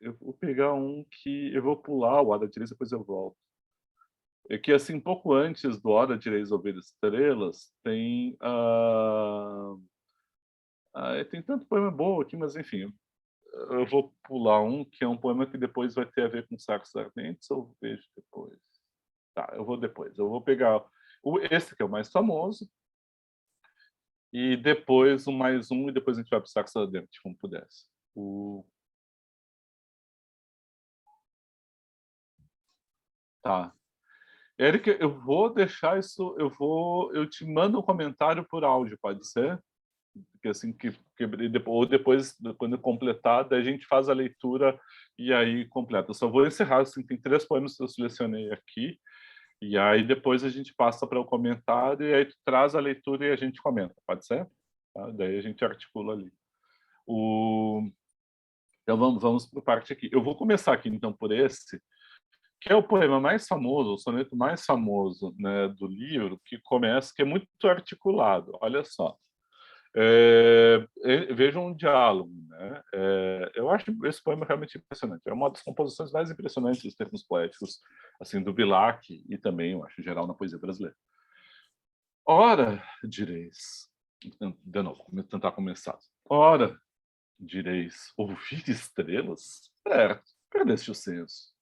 eu vou pegar um que eu vou pular o Hora de Reis, depois eu volto. É que assim, pouco antes do Hora de Reis Ouvir Estrelas, tem tanto poema bom aqui, mas enfim, eu vou pular um que é um poema que depois vai ter a ver com sacos ardentes, ou vejo depois? Tá, eu vou depois. Eu vou pegar esse que é o mais famoso, e depois o mais um, e depois a gente vai para o sacos ardentes, como pudesse. Tá. Érica, eu vou deixar isso, eu te mando um comentário por áudio, pode ser? Porque assim ou depois, quando eu completar, daí a gente faz a leitura e aí completa. Eu só vou encerrar, assim, tem 3 poemas que eu selecionei aqui, e aí depois a gente passa para o comentário, e aí tu traz a leitura e a gente comenta, pode ser? Tá? Daí a gente articula ali. Então vamos para a parte aqui. Eu vou começar aqui então por esse, que é o poema mais famoso, o soneto mais famoso, né, do livro, que começa, que é muito articulado. Olha só. Vejam um diálogo, né? Eu acho esse poema realmente impressionante. É uma das composições mais impressionantes dos termos poéticos, assim, do Bilac e também, eu acho, em geral, na poesia brasileira. Ora, direis, de novo, vou tentar começar. Ora, direis, ouvir estrelas? Certo, perdeste o senso.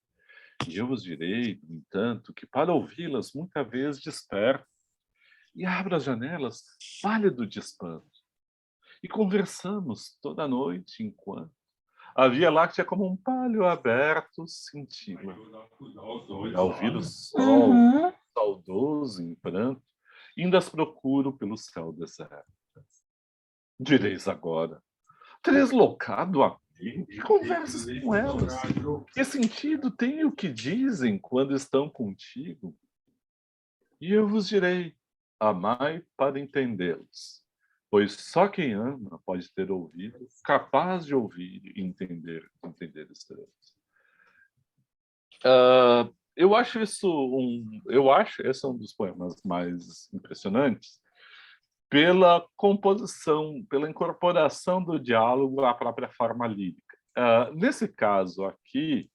E eu vos direi, no entanto, que para ouvi-las muita vez desperto e abro as janelas pálido de espanto. E conversamos toda a noite enquanto a Via Láctea, como um palho aberto, cintila. E ao ouvir o sol, saudoso em pranto, ainda as procuro pelo céu deserto. Direis agora, deslocado a mim, que conversas com elas? Que sentido tem o que dizem quando estão contigo? E eu vos direi, amai para entendê-los, pois só quem ama pode ter ouvido, capaz de ouvir e entender estrelas. Eu acho esse é um dos poemas mais impressionantes pela composição, pela incorporação do diálogo à própria forma lírica. Nesse caso aqui,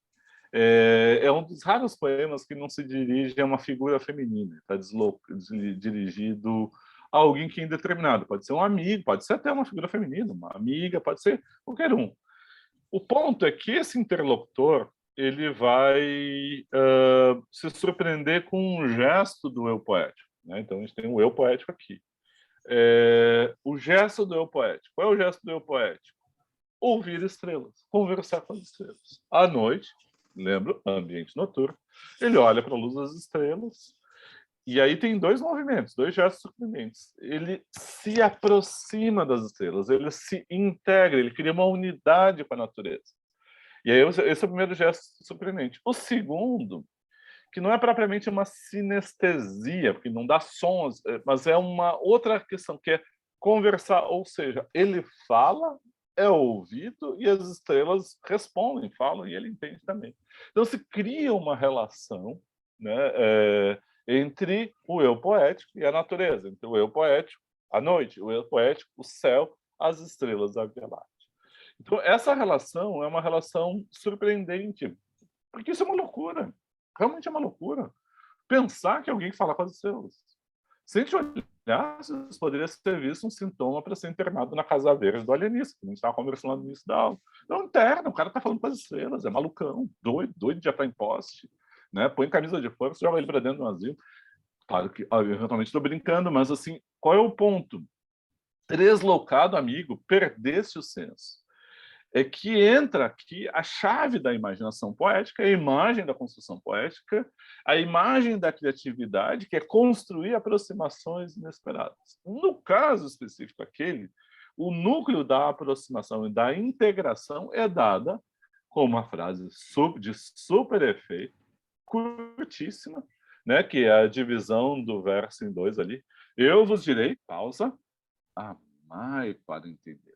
é um dos raros poemas que não se dirige a uma figura feminina, está dirigido a alguém que é indeterminado. Pode ser um amigo, pode ser até uma figura feminina, uma amiga, pode ser qualquer um. O ponto é que esse interlocutor ele vai se surpreender com um gesto do eu poético. Né? Então, a gente tem um eu poético aqui. O gesto do eu poético. Qual é o gesto do eu poético? Ouvir estrelas, conversar com as estrelas. À noite, lembro, ambiente noturno, ele olha para a luz das estrelas E aí tem dois movimentos, dois gestos surpreendentes. Ele se aproxima das estrelas, ele se integra, ele cria uma unidade com a natureza. E aí esse é o primeiro gesto surpreendente. O segundo, que não é propriamente uma sinestesia, porque não dá sons, mas é uma outra questão, que é conversar, ou seja, ele fala, é ouvido, e as estrelas respondem, falam, e ele entende também. Então se cria uma relação, né, entre o eu poético e a natureza, entre o eu poético, a noite, o eu poético, o céu, as estrelas da Via Láctea. Então essa relação é uma relação surpreendente, porque isso é uma loucura. Realmente é uma loucura. Pensar que alguém fala com as estrelas. Se a gente olhar, isso poderia ser visto um sintoma para ser internado na Casa Verde do alienista, que a gente estava conversando lá no início da aula. Não interna, o cara está falando com as estrelas, é malucão, doido, doido de já estar em poste. Né? Põe camisa de força, joga ele para dentro do asilo. Claro que, eventualmente, estou brincando, mas assim, qual é o ponto? Deslocado, amigo, perdesse o senso. É que entra aqui a chave da imaginação poética, a imagem da construção poética, a imagem da criatividade, que é construir aproximações inesperadas. No caso específico aquele, o núcleo da aproximação e da integração é dada com uma frase de super efeito, curtíssima, né, que é a divisão do verso em dois ali. Eu vos direi, pausa, amai para entender.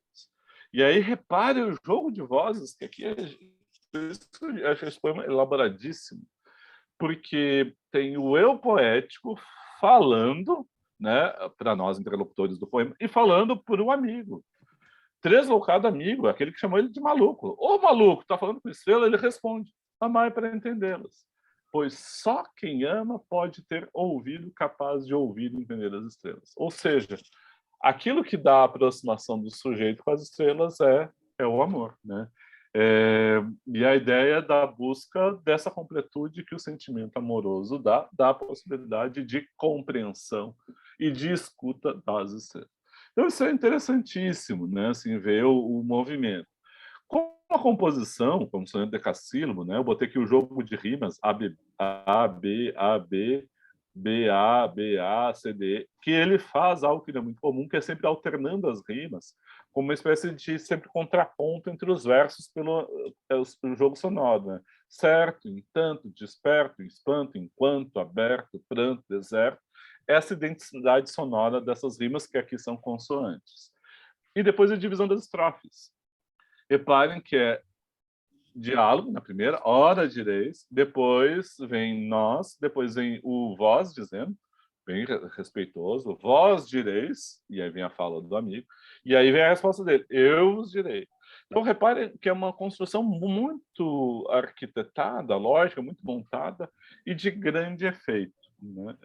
E aí repare o jogo de vozes, que aqui eu acho esse poema elaboradíssimo, porque tem o eu poético falando, né, para nós interlocutores do poema, e falando por um amigo. Tresloucado amigo, aquele que chamou ele de maluco. Ô maluco, tá falando com estrela? Ele responde, amai para entendê-las. Pois só quem ama pode ter ouvido capaz de ouvir e entender as estrelas. Ou seja, aquilo que dá a aproximação do sujeito com as estrelas é o amor, né? E a ideia da busca dessa completude que o sentimento amoroso dá a possibilidade de compreensão e de escuta das estrelas. Então isso é interessantíssimo, né? Assim, ver o movimento. Com a composição, como sonhando decassílabo, né? Eu botei aqui o jogo de rimas A, B, A, B, A, B, BA, BA, CD, que ele faz algo que é muito comum, que é sempre alternando as rimas, como uma espécie de sempre contraponto entre os versos pelo o jogo sonoro, né? Certo, entanto, desperto, espanto, enquanto, aberto, pranto, deserto, essa identidade sonora dessas rimas que aqui são consoantes. E depois a divisão das estrofes. Reparem que é diálogo na primeira, hora direis, depois vem nós, depois vem o vós dizendo, bem respeitoso, vós direis, e aí vem a fala do amigo, e aí vem a resposta dele, eu vos direi. Então reparem que é uma construção muito arquitetada, lógica, muito montada e de grande efeito. Né?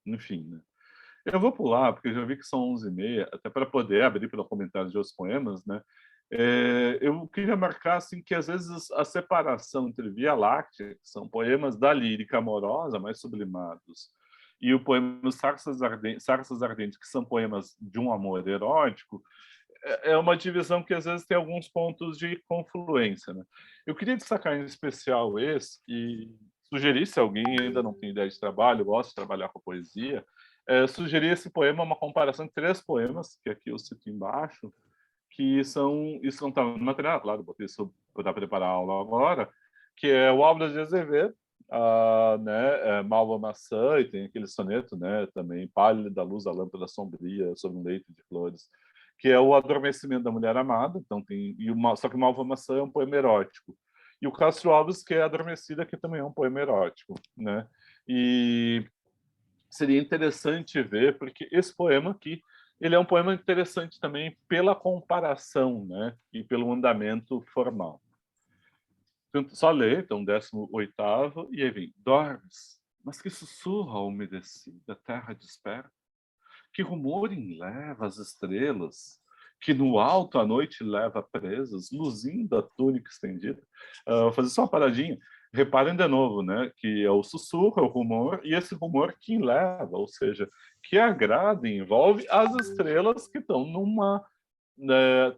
Enfim, né? Eu vou pular, porque eu já vi que são 11h30, até para poder abrir para comentários de outros poemas, né? Eu queria marcar assim, que, às vezes, a separação entre Via Láctea, que são poemas da lírica amorosa, mais sublimados, e o poema Sarças Ardentes, que são poemas de um amor erótico, é uma divisão que, às vezes, tem alguns pontos de confluência. Né? Eu queria destacar, em especial, esse, e sugerir, se alguém ainda não tem ideia de trabalho, gosta de trabalhar com poesia, sugerir esse poema, uma comparação de 3 poemas, que aqui eu cito embaixo, que são, isso não está no material, claro, botei isso para preparar a aula agora, que é o Álvares de Azevedo, né, Malva Maçã, e tem aquele soneto, né, também, Pálida luz da lâmpada sombria sobre um leito de flores, que é o adormecimento da mulher amada, então tem, só que Malva Maçã é um poema erótico. E o Castro Alves, que é Adormecida, que também é um poema erótico, né? E seria interessante ver, porque esse poema aqui, ele é um poema interessante também pela comparação, né? E pelo andamento formal. Só ler, então, 18º, e aí vem, dormes, mas que sussurra umedecida, terra desperta, que rumor enleva as estrelas, que no alto a noite leva presas, luzindo a túnica estendida. Vou fazer só uma paradinha. Reparem de novo, né, que é o sussurro, é o rumor, e esse rumor que leva, ou seja, que agrada e envolve as estrelas que estão numa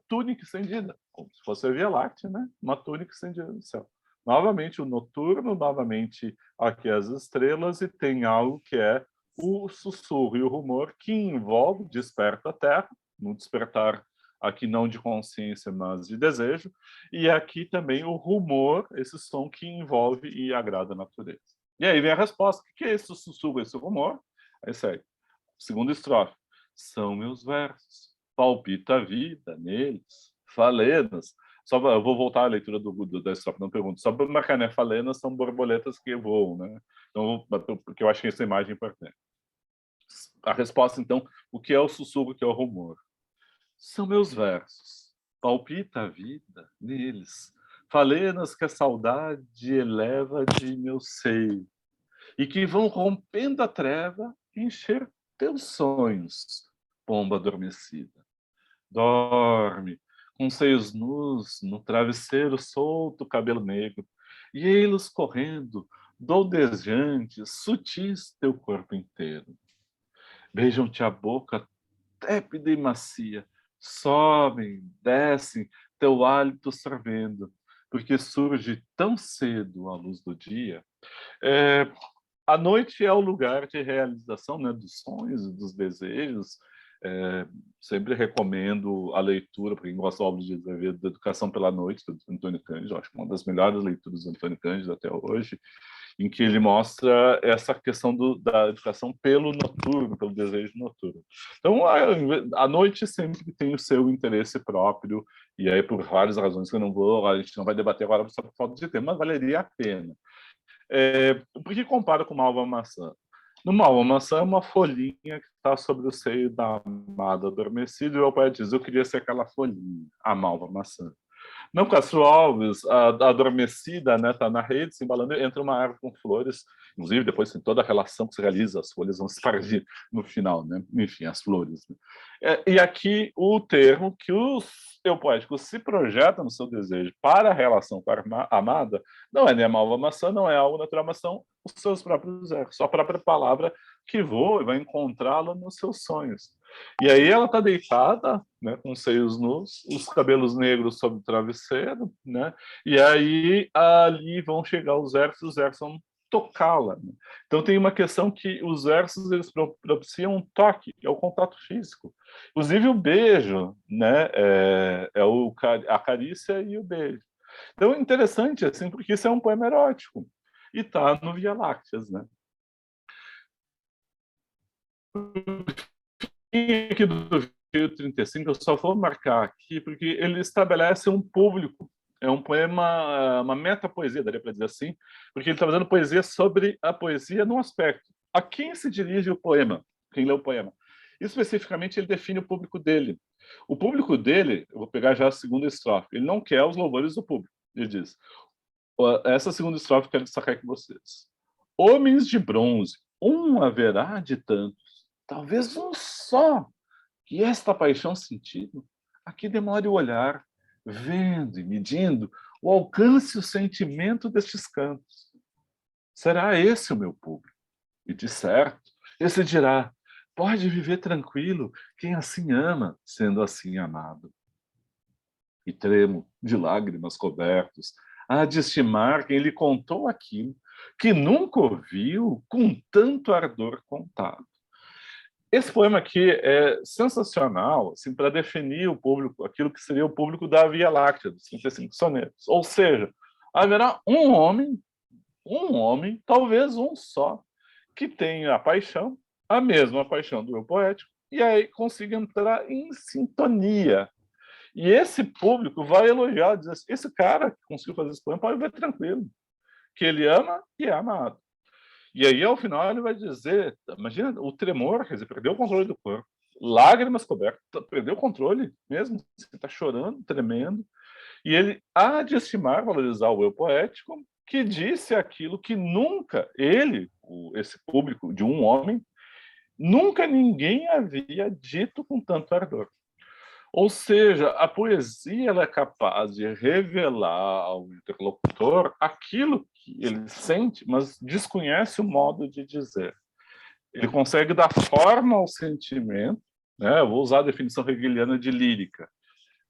túnica estendida, como se fosse a Via Láctea, né? Uma túnica estendida no céu. novamente o noturno, novamente aqui as estrelas, e tem algo que é o sussurro e o rumor que envolve, desperta a Terra, no despertar aqui não de consciência, mas de desejo, e aqui também o rumor, esse som que envolve e agrada a natureza. E aí vem a resposta: o que é esse sussurro, esse rumor? Aí segue. Segunda estrofe. São meus versos, palpita a vida neles, falenas. Eu vou voltar à leitura da estrofe, não pergunto. Só para marcar, né? Falenas são borboletas que voam, né? Então, porque eu acho que essa imagem é importante. A resposta, então, o que é o sussurro, o que é o rumor? São meus versos, palpita a vida neles, falenas que a saudade eleva de meu seio, e que vão rompendo a treva encher teus sonhos, pomba adormecida. Dorme, com seios nus, no travesseiro solto o cabelo negro, e ei-los correndo, doudejantes, sutis teu corpo inteiro. Beijam-te a boca tépida e macia, sobem, descem, teu hálito sorvendo, porque surge tão cedo a luz do dia. É, a noite é o lugar de realização, né, dos sonhos e dos desejos. Sempre recomendo a leitura, para quem gosta da obra de Azevedo, da Educação pela Noite, do Antônio Cândido. Acho que uma das melhores leituras do Antônio Cândido até hoje, em que ele mostra essa questão da educação pelo noturno, pelo desejo noturno. Então, a noite sempre tem o seu interesse próprio, e aí por várias razões que a gente não vai debater agora por falta de tempo, mas valeria a pena. Por que compara com malva maçã? No malva maçã é uma folhinha que está sobre o seio da amada adormecida, e o poeta diz: eu queria ser aquela folhinha, a malva maçã. No Castro Alves, a adormecida, né, tá na rede, se embalando, entra uma árvore com flores, inclusive depois tem toda a relação que se realiza, as folhas vão se partir no final, né? Enfim, as flores. Né? E aqui o termo que o eu poético se projeta no seu desejo para a relação com a amada não é nem a malva maçã, não é algo natural, mas são os seus próprios erros, sua própria palavra que voa e vai encontrá-la nos seus sonhos. E aí ela está deitada, né, com os seios nus, os cabelos negros sob o travesseiro, né? E aí ali vão chegar os versos vão tocá-la. Né? Então tem uma questão que os versos eles propiciam um toque, é o contato físico. Inclusive o beijo, né? A carícia e o beijo. Então é interessante assim, porque isso é um poema erótico e está no Via Lácteas, né? Aqui do Rio 35, eu só vou marcar aqui porque ele estabelece um público. É um poema, uma metapoesia, daria para dizer assim, porque ele está fazendo poesia sobre a poesia num aspecto. A quem se dirige o poema? Quem lê o poema? Especificamente, ele define o público dele. O público dele, eu vou pegar já a segunda estrofe, ele não quer os louvores do público. Ele diz: essa segunda estrofe eu quero destacar com vocês. Homens de bronze, um haverá de tantos, talvez um só, que esta paixão sentido, aqui demore o olhar, vendo e medindo o alcance e o sentimento destes cantos. Será esse o meu público? E de certo, esse dirá: pode viver tranquilo quem assim ama, sendo assim amado. E tremo, de lágrimas cobertos, há de estimar quem lhe contou aquilo que nunca ouviu com tanto ardor contado. Esse poema aqui é sensacional assim, para definir o público, aquilo que seria o público da Via Láctea, dos 35 sonetos. Ou seja, haverá um homem, talvez um só, que tenha a mesma paixão do eu poético, e aí consiga entrar em sintonia. E esse público vai elogiar, dizer assim, esse cara que conseguiu fazer esse poema pode ver tranquilo, que ele ama e é amado. E aí, ao final, ele vai dizer, imagina o tremor, quer dizer, perdeu o controle do corpo, lágrimas cobertas, perdeu o controle mesmo, você está chorando, tremendo, e ele há de estimar, valorizar o eu poético, que disse aquilo que nunca ele, esse público de um homem, nunca ninguém havia dito com tanto ardor. Ou seja, a poesia ela é capaz de revelar ao interlocutor aquilo que ele sente, mas desconhece o modo de dizer. Ele consegue dar forma ao sentimento, né? Eu vou usar a definição hegeliana de lírica.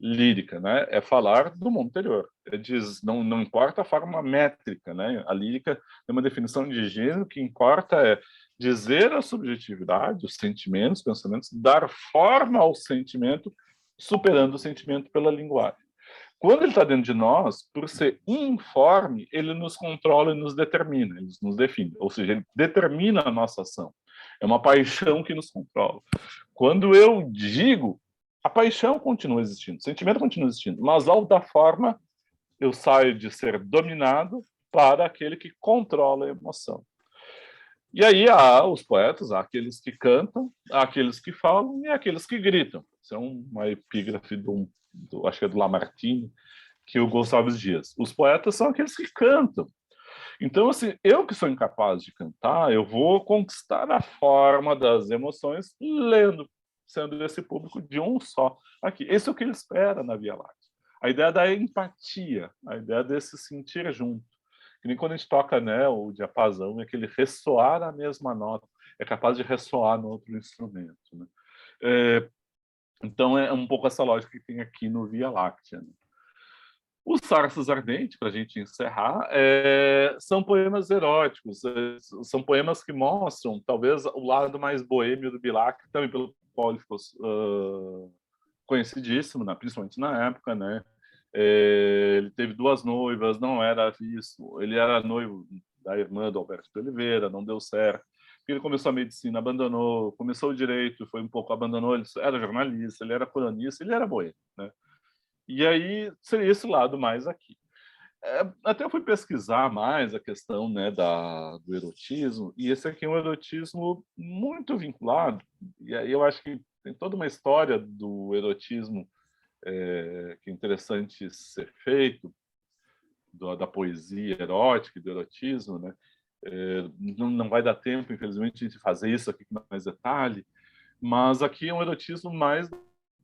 lírica, né? É falar do mundo interior. Diz, não importa a forma métrica, né? A lírica tem uma definição de gênero que importa é dizer a subjetividade, os sentimentos, os pensamentos, dar forma ao sentimento, superando o sentimento pela linguagem. Quando ele está dentro de nós, por ser informe, ele nos controla e nos determina, ele nos define, ou seja, ele determina a nossa ação. É uma paixão que nos controla. Quando eu digo, a paixão continua existindo, o sentimento continua existindo, mas ao dar forma, eu saio de ser dominado para aquele que controla a emoção. E aí há os poetas, há aqueles que cantam, há aqueles que falam e há aqueles que gritam. Isso é uma epígrafe acho que é do Lamartine, que o Gonçalves Dias. Os poetas são aqueles que cantam. Então, assim, eu que sou incapaz de cantar, eu vou conquistar a forma das emoções lendo, sendo esse público de um só aqui. Esse é o que ele espera na Via Láctea. A ideia da empatia, a ideia desse sentir junto. Que nem quando a gente toca, né, o diapasão, é aquele ressoar a mesma nota, é capaz de ressoar no outro instrumento. Né? Então, é um pouco essa lógica que tem aqui no Via Láctea. Né? Os Sarços Ardentes, para a gente encerrar, são poemas eróticos, são poemas que mostram, talvez, o lado mais boêmio do Bilac, também pelo qual ele ficou conhecidíssimo, né? Principalmente na época, né? Ele teve duas noivas, não era visto, ele era noivo da irmã do Alberto de Oliveira, não deu certo. Ele começou a medicina, abandonou, começou o direito, foi um pouco, abandonou, ele era jornalista, ele era cronista, ele era boêmio, né? E aí seria esse lado mais aqui. Até eu fui pesquisar mais a questão, né, do erotismo, e esse aqui é um erotismo muito vinculado, e aí eu acho que tem toda uma história do erotismo que é interessante ser feito, da poesia erótica e do erotismo, né? Não vai dar tempo, infelizmente, de fazer isso aqui com mais detalhe, mas aqui é um erotismo mais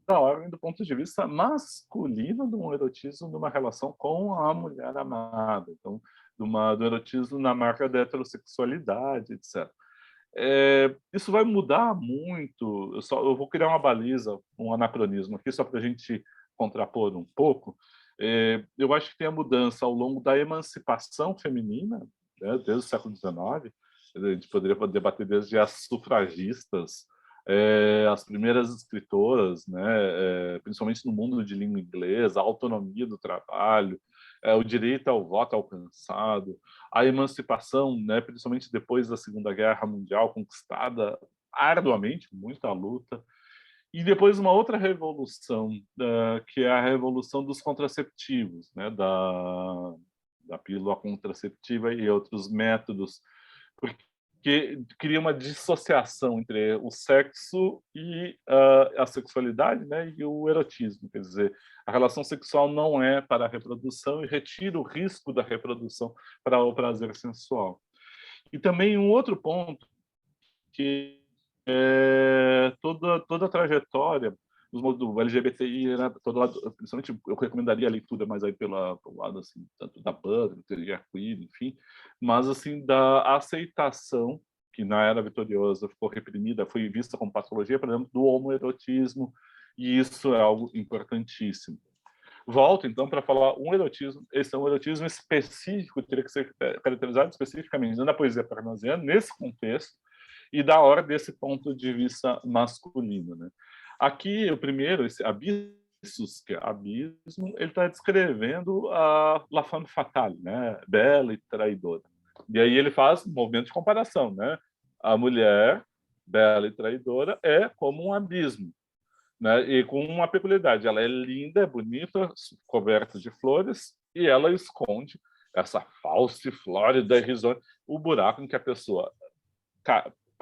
da ordem do ponto de vista masculino, de um erotismo numa relação com a mulher amada, então do erotismo na marca da heterossexualidade, etc. Isso vai mudar muito. Eu vou criar uma baliza, um anacronismo aqui, só para a gente contrapor um pouco. Eu acho que tem a mudança ao longo da emancipação feminina, né, desde o século XIX. A gente poderia debater desde as sufragistas, as primeiras escritoras, né, principalmente no mundo de língua inglesa, a autonomia do trabalho, o direito ao voto alcançado, a emancipação, né, principalmente depois da Segunda Guerra Mundial, conquistada arduamente, muita luta, e depois uma outra revolução, que é a revolução dos contraceptivos, né, da pílula contraceptiva e outros métodos, porque cria uma dissociação entre o sexo e a sexualidade, né, e o erotismo. Quer dizer, a relação sexual não é para a reprodução e retira o risco da reprodução para o prazer sensual. E também um outro ponto que toda a trajetória do LGBTI, né, todo lado, principalmente eu recomendaria a leitura mais aí pelo lado assim, tanto da banda, teoria queer, enfim, mas assim da aceitação que na era vitoriosa ficou reprimida, foi vista como patologia, por exemplo, do homoerotismo, e isso é algo importantíssimo. Volto então para falar um erotismo, esse é um erotismo específico, teria que ser caracterizado especificamente na poesia parnasiana, nesse contexto, e da hora desse ponto de vista masculino, né? Aqui, o primeiro, esse abissus, que é abismo, ele está descrevendo a la femme fatale, né? Bela e traidora. E aí ele faz um movimento de comparação, né? A mulher, bela e traidora, é como um abismo, né? E com uma peculiaridade, ela é linda, é bonita, coberta de flores, e ela esconde essa falsa e flórida e risonha, o buraco em que a pessoa,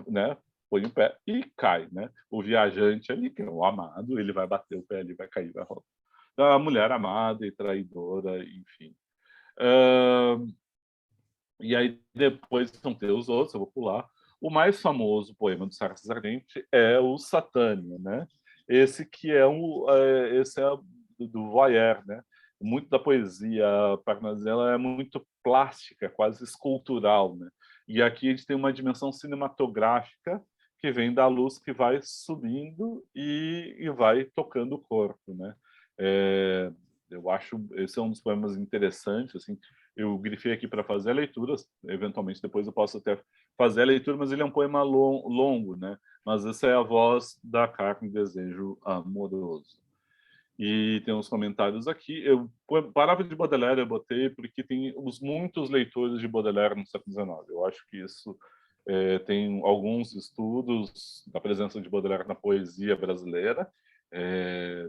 né, põe o pé e cai, né? O viajante ali, que é o amado, ele vai bater o pé ali, vai cair, vai rolar. Então, a mulher amada e traidora, enfim. E aí depois vão ter os outros, eu vou pular. O mais famoso poema do Sarces Ardente é o Satânia, né? Esse que é esse é do Voyer, né? Muito da poesia parnasiana é muito plástica, quase escultural, né? E aqui a gente tem uma dimensão cinematográfica que vem da luz que vai subindo e vai tocando o corpo, né? Eu acho esse é um dos poemas interessantes, assim, eu grifei aqui para fazer a leitura, eventualmente depois eu posso até fazer a leitura, mas ele é um poema longo, né? Mas essa é a voz da carne desejo amoroso. E tem uns comentários aqui. Parágrafo de Baudelaire eu botei porque tem muitos leitores de Baudelaire no século XIX. Eu acho que isso tem alguns estudos da presença de Baudelaire na poesia brasileira.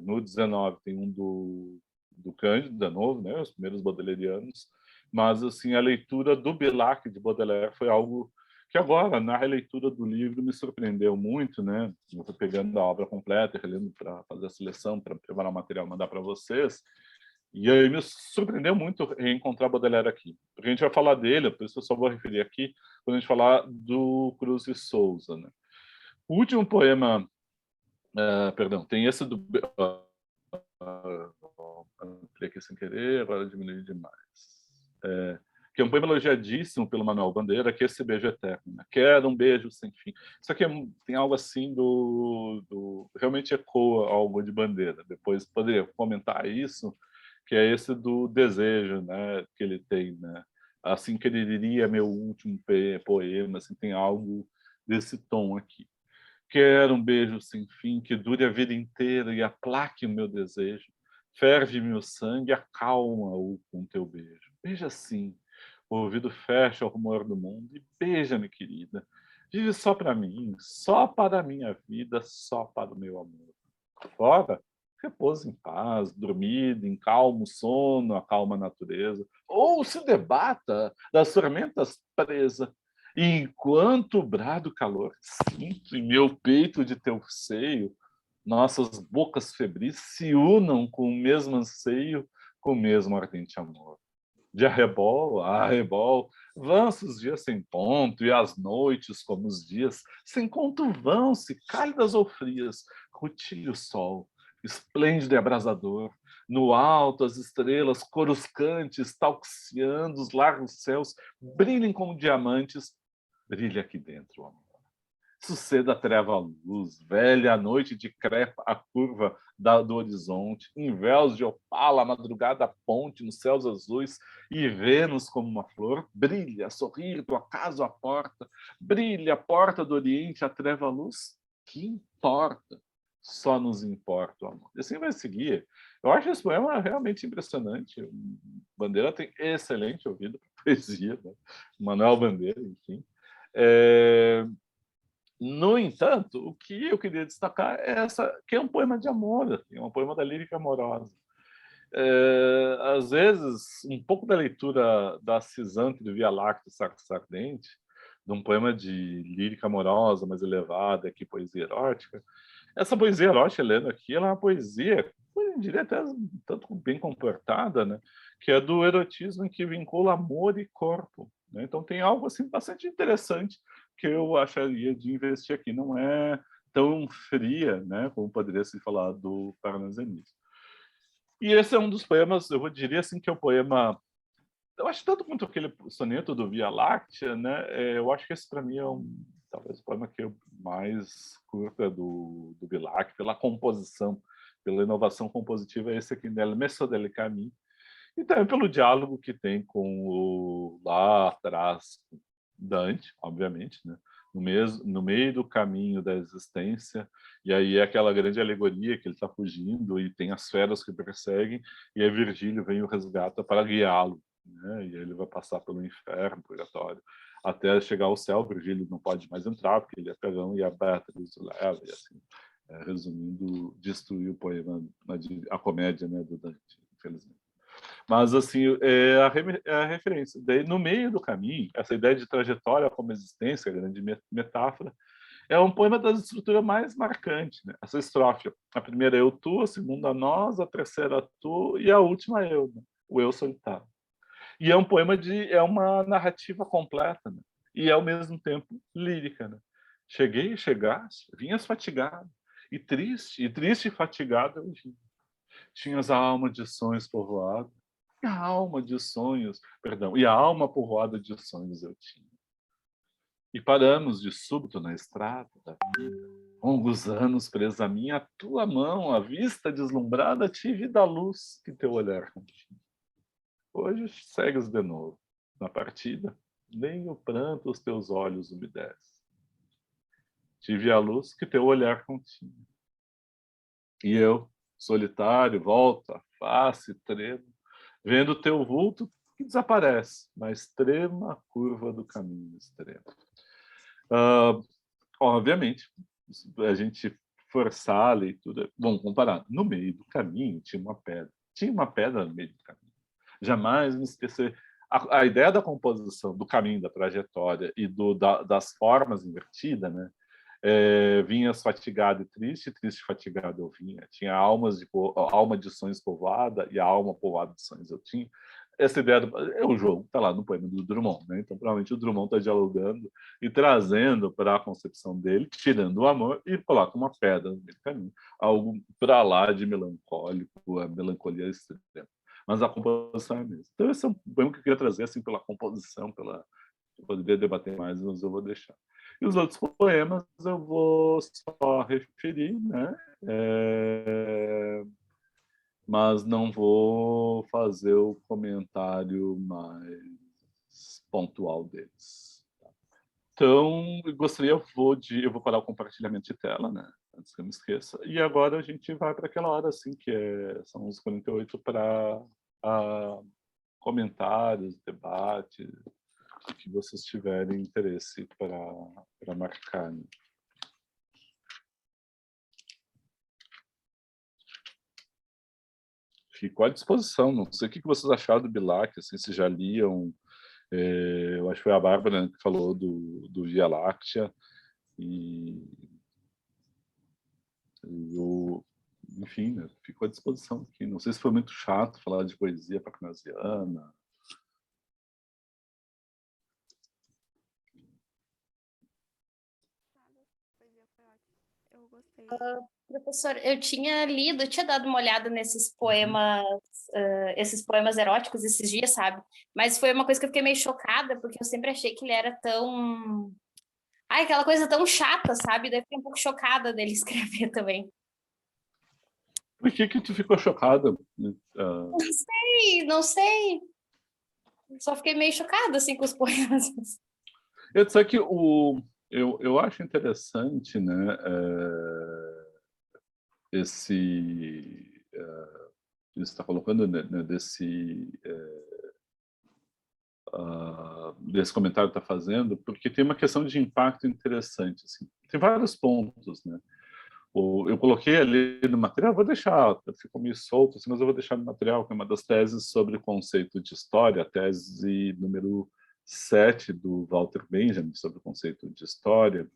No XIX tem um do Cândido, de novo, né, os primeiros baudelairianos. Mas assim, a leitura do Bilac de Baudelaire foi algo que agora, na releitura do livro, me surpreendeu muito, né? Eu estou pegando a obra completa, relendo para fazer a seleção, para preparar o material e mandar para vocês. E aí me surpreendeu muito reencontrar Baudelaire aqui. Porque a gente vai falar dele, por isso eu só vou referir aqui, quando a gente falar do Cruz de Souza, né? O último poema, perdão, tem esse do... Entrei aqui sem querer, agora diminui demais. Que é um poema elogiadíssimo pelo Manuel Bandeira, que é Esse Beijo Eterno, né? Quero um beijo sem fim. Isso aqui tem algo assim realmente ecoa algo de Bandeira. Depois poderia comentar isso, que é esse do desejo, né, que ele tem, né? Assim que ele diria meu último poema, assim, tem algo desse tom aqui. Quero um beijo sem fim que dure a vida inteira e aplaque o meu desejo. Ferve meu sangue, acalma-o com teu beijo. Beija assim, o ouvido fecha ao rumor do mundo e beija-me, querida. Vive só para mim, só para a minha vida, só para o meu amor. Fora, repousa em paz, dormida, em calmo sono, acalma a natureza. Ou se debata das tormentas presa. E enquanto brado calor, sinto em meu peito de teu seio, nossas bocas febris se unam com o mesmo anseio, com o mesmo ardente amor. De arrebol a arrebol, vão-se os dias sem ponto, e as noites, como os dias, sem conto vão-se, cálidas ou frias, rutilha o sol, esplêndido e abrasador, no alto as estrelas coruscantes, talqueando os largos céus, brilhem como diamantes, brilha aqui dentro, amor. Suceda a treva à luz, velha a noite de crepa a curva do horizonte, em véus de opala, a madrugada a ponte nos céus azuis, e Vênus como uma flor, brilha, a sorrir do acaso à porta, brilha a porta do oriente, a treva à luz, que importa? Só nos importa o amor. E assim vai seguir. Eu acho esse poema realmente impressionante. Bandeira tem excelente ouvido para poesia, né? Manuel Bandeira, enfim. No entanto, o que eu queria destacar é que é um poema de amor, assim, é um poema da lírica amorosa. Às vezes, um pouco da leitura da Cisante do Via Láctea Ardente, de um poema de lírica amorosa mais elevada, que poesia erótica. Essa poesia erótica, lendo aqui, ela é uma poesia, eu diria até tanto bem comportada, né? Que é do erotismo em que vincula amor e corpo. Né? Então tem algo assim bastante interessante que eu acharia de investir aqui. Não é tão fria, né, como poderia se falar do Parnasianismo. E esse é um dos poemas, eu diria assim, que é o poema... Eu acho tanto quanto aquele soneto do Via Láctea, né? Eu acho que esse para mim é talvez o poema que eu mais curto é do Bilac, pela composição, pela inovação compositiva, esse aqui, Nel Messo del Camin, e também pelo diálogo que tem com lá atrás Dante, obviamente, né? No meio do caminho da existência, e aí é aquela grande alegoria que ele está fugindo e tem as feras que perseguem, e aí Virgílio vem e o resgata para guiá-lo, né? E aí ele vai passar pelo inferno, purgatório, até chegar ao céu. Virgílio não pode mais entrar porque ele é pagão e a Beatriz o leva, e assim, resumindo, destruiu o poema, a comédia, né, do Dante, infelizmente. Mas, assim, é a referência. Daí, no meio do caminho, essa ideia de trajetória como existência, a grande metáfora, é um poema da estrutura mais marcante. Né? Essa estrofe, a primeira é eu, tu, a segunda nós, a terceira tu e a última eu, né? O eu solitário. E é um poema é uma narrativa completa, né? E ao mesmo tempo lírica. Né? Cheguei, chegaste, vinhas fatigado, e triste e fatigado eu vim. Tinhas a alma de sonhos povoada, e a alma de sonhos, perdão, e a alma povoada de sonhos eu tinha. E paramos de súbito na estrada da vida, Longos anos presa a mim, a tua mão, a vista deslumbrada, tive da luz que teu olhar continha. Hoje segues de novo. Na partida, nem o pranto os teus olhos umedece. Tive a luz que teu olhar continha. E eu, solitário, volto a face, tremo, vendo teu vulto que desaparece na extrema curva do caminho extremo. Uh, Obviamente, a gente forçar a leitura. Vamos comparar. No meio do caminho tinha uma pedra. Tinha uma pedra no meio do caminho. Jamais me esquecer. A ideia da composição, do caminho, da trajetória e das formas invertidas, né? Vinhas fatigado e triste, triste fatigado eu vinha. Tinha alma de sonhos povoada e a alma povoada de sonhos eu tinha. Essa ideia é o jogo, está lá no poema do Drummond, né? Então, provavelmente o Drummond está dialogando e trazendo para a concepção dele, tirando o amor e coloca uma pedra no meio do caminho, algo para lá de melancólico, a melancolia extrema. Mas a composição é a mesma. Então, esse é um poema que eu queria trazer assim pela composição, eu poderia debater mais, mas eu vou deixar. E os outros poemas eu vou só referir, né? Mas não vou fazer o comentário mais pontual deles. Então, eu vou parar o compartilhamento de tela, né? Antes que eu me esqueça. E agora a gente vai para aquela hora, assim, são os 48 para comentários, debates, que vocês tiverem interesse para marcar. Né? Fico à disposição. Não sei o que vocês acharam do Bilac, assim, se já liam. Eu acho que foi a Bárbara, né, que falou do Via Láctea. E eu, enfim, né, fico à disposição aqui. Não sei se foi muito chato falar de poesia parnasiana. Eu gostei. Professor, eu tinha lido, tinha dado uma olhada nesses poemas, esses poemas eróticos esses dias, sabe? Mas foi uma coisa que eu fiquei meio chocada, porque eu sempre achei que ele era tão... Ai, aquela coisa tão chata, sabe? Daí eu fiquei um pouco chocada dele escrever também. Por que tu ficou chocada? Não sei, não sei. Só fiquei meio chocada, assim, com os poemas. Eu disse que eu acho interessante, né, isso está colocando, né, desse comentário que está fazendo, porque tem uma questão de impacto interessante. Assim. Tem vários pontos, né? Eu coloquei ali no material, vou deixar, ficou meio solto, assim, mas eu vou deixar no material, que é uma das teses sobre o conceito de história, a tese número 7 do Walter Benjamin, sobre o conceito de história,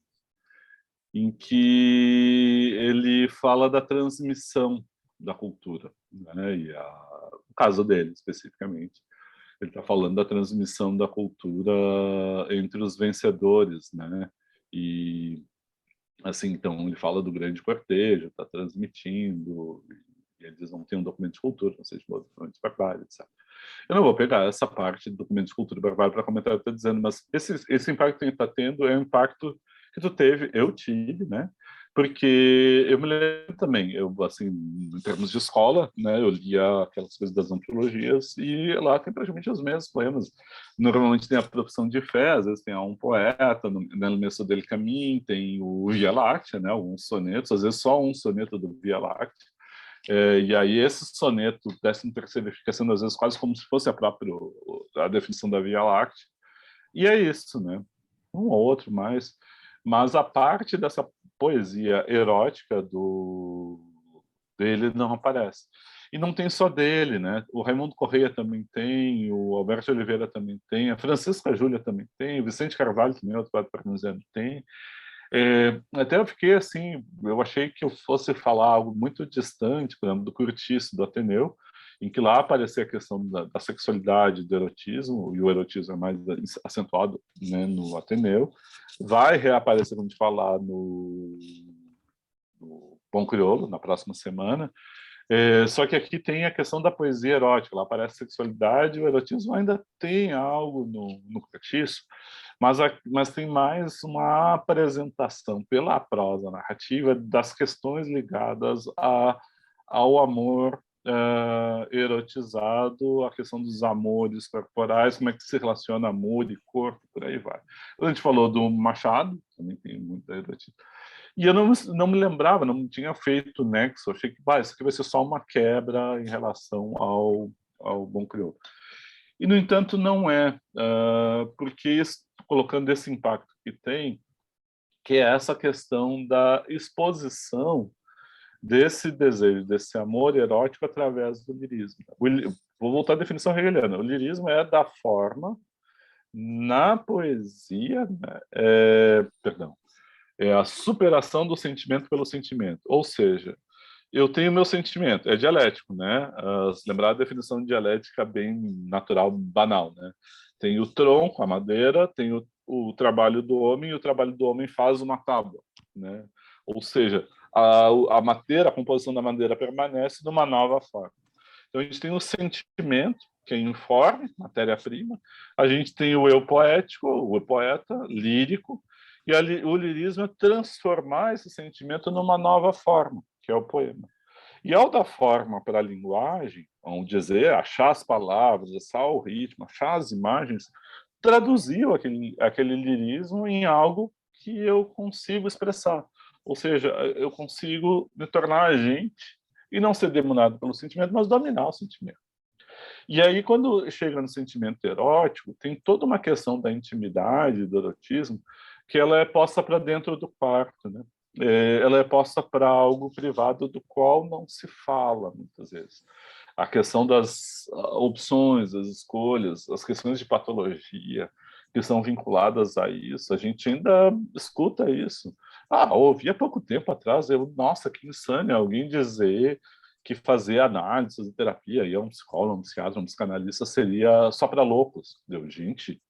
em que ele fala da transmissão da cultura, né? O caso dele, especificamente. Ele está falando da transmissão da cultura entre os vencedores, né? E assim, então ele fala do grande cortejo, está transmitindo, e eles não têm um documento de cultura, não sei se documentos barbários, etc. Eu não vou pegar essa parte do documento de cultura barbário para comentar o que eu estou dizendo, mas esse impacto que ele está tendo é um impacto que tu teve, eu tive, né? Porque eu me lembro também, eu assim, em termos de escola, né, eu lia aquelas coisas das antologias e lá tem praticamente os mesmos poemas. Normalmente tem a profissão de fé, às vezes tem um poeta, no Messo dele Caminho, tem o Via Láctea, né, alguns sonetos, às vezes só um soneto do Via Láctea. E aí esse soneto, 13º, fica sendo às vezes quase como se fosse a definição da Via Láctea. E é isso, né? Um ou outro mais. Mas a parte dessa poesia erótica dele não aparece. E não tem só dele, né? O Raimundo Correia também tem, o Alberto Oliveira também tem, a Francisca Júlia também tem, o Vicente Carvalho também, outro poeta parnasiano, tem. Até eu fiquei assim, eu achei que eu fosse falar algo muito distante, por exemplo, do Curtiço, do Ateneu, em que lá aparecia a questão da sexualidade, do erotismo, e o erotismo é mais acentuado, né, no Ateneu. Vai reaparecer, quando a gente falar, no Bom Crioulo, na próxima semana. Só que aqui tem a questão da poesia erótica, lá aparece sexualidade, o erotismo ainda tem algo no cortiço, mas tem mais uma apresentação pela prosa narrativa das questões ligadas ao amor erotizado, a questão dos amores corporais, como é que se relaciona amor e corpo, por aí vai. A gente falou do Machado, também tem muita erotismo. E eu não me lembrava, não tinha feito nexo, achei que isso aqui vai ser só uma quebra em relação ao Bom Crioulo. E, no entanto, não é, porque colocando esse impacto que tem, que é essa questão da exposição desse desejo, desse amor erótico através do lirismo. Vou voltar à definição hegeliana. O lirismo é da forma na poesia, né? Perdão, é a superação do sentimento pelo sentimento. Ou seja, eu tenho meu sentimento, é dialético, né? Lembrar a definição de dialética bem natural, banal, né? Tem o tronco, a madeira, tem o trabalho do homem, e o trabalho do homem faz uma tábua, né? Ou seja, a madeira, a composição da madeira permanece numa nova forma. Então a gente tem o sentimento, que é informe, matéria-prima, a gente tem o eu poético, o poeta, lírico, e o lirismo é transformar esse sentimento numa nova forma, que é o poema. E ao dar forma para a linguagem, vamos dizer, achar as palavras, achar o ritmo, achar as imagens, traduziu aquele lirismo em algo que eu consigo expressar. Ou seja, eu consigo me tornar agente e não ser dominado pelo sentimento, mas dominar o sentimento. E aí, quando chega no sentimento erótico, tem toda uma questão da intimidade, do erotismo, que ela é posta para dentro do quarto, né? Ela é posta para algo privado do qual não se fala, muitas vezes. A questão das opções, das escolhas, as questões de patologia que são vinculadas a isso, a gente ainda escuta isso. Ouvi há pouco tempo atrás, nossa, que insano alguém dizer que fazer análise e terapia, e um psicólogo, um psiquiatra, um psicanalista seria só para loucos. Gente,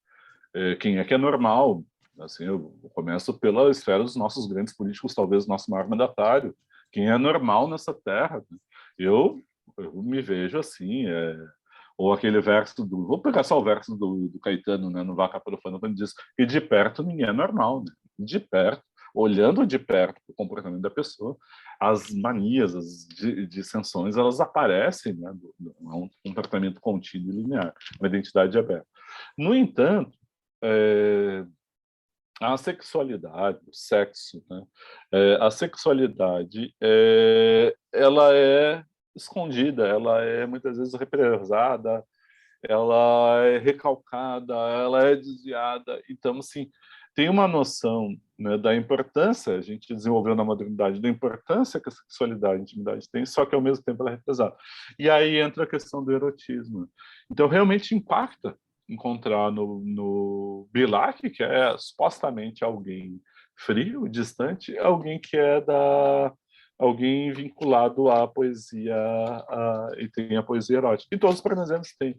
quem é que é normal? Assim, eu começo pela esfera dos nossos grandes políticos, talvez nosso maior mandatário. Quem é normal nessa terra? Eu me vejo assim, ou aquele verso vou pegar só o verso do Caetano, né, no Vaca Profana, quando diz que de perto ninguém é normal, né? De perto, olhando de perto o comportamento da pessoa, as manias, as dissensões, elas aparecem, né? Um comportamento contínuo e linear, uma identidade aberta. No entanto, a sexualidade, o sexo, né? A sexualidade, ela é escondida, ela é muitas vezes represada, ela é recalcada, ela é desviada. Então, assim, tem uma noção, né, da importância, a gente desenvolveu na modernidade, da importância que a sexualidade, a intimidade tem, só que ao mesmo tempo ela é represada. E aí entra a questão do erotismo. Então, realmente impacta encontrar no Bilac, que é supostamente alguém frio, distante, alguém que é alguém vinculado à poesia, e tem a poesia erótica. E todos os parnasianos têm.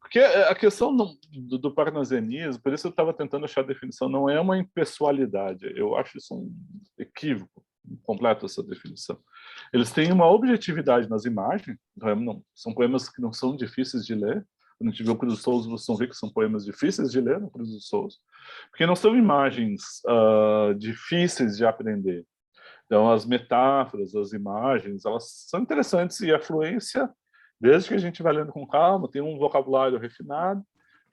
Porque a questão do parnasianismo, por isso eu estava tentando achar a definição, não é uma impessoalidade. Eu acho isso um equívoco completo, essa definição. Eles têm uma objetividade nas imagens, não, são poemas que não são difíceis de ler. Quando a gente vê o Cruz dos Souls, vocês vão ver que são poemas difíceis de ler no Cruz dos Souls, porque não são imagens difíceis de aprender. Então, as metáforas, as imagens, elas são interessantes e a fluência, desde que a gente vai lendo com calma, tem um vocabulário refinado,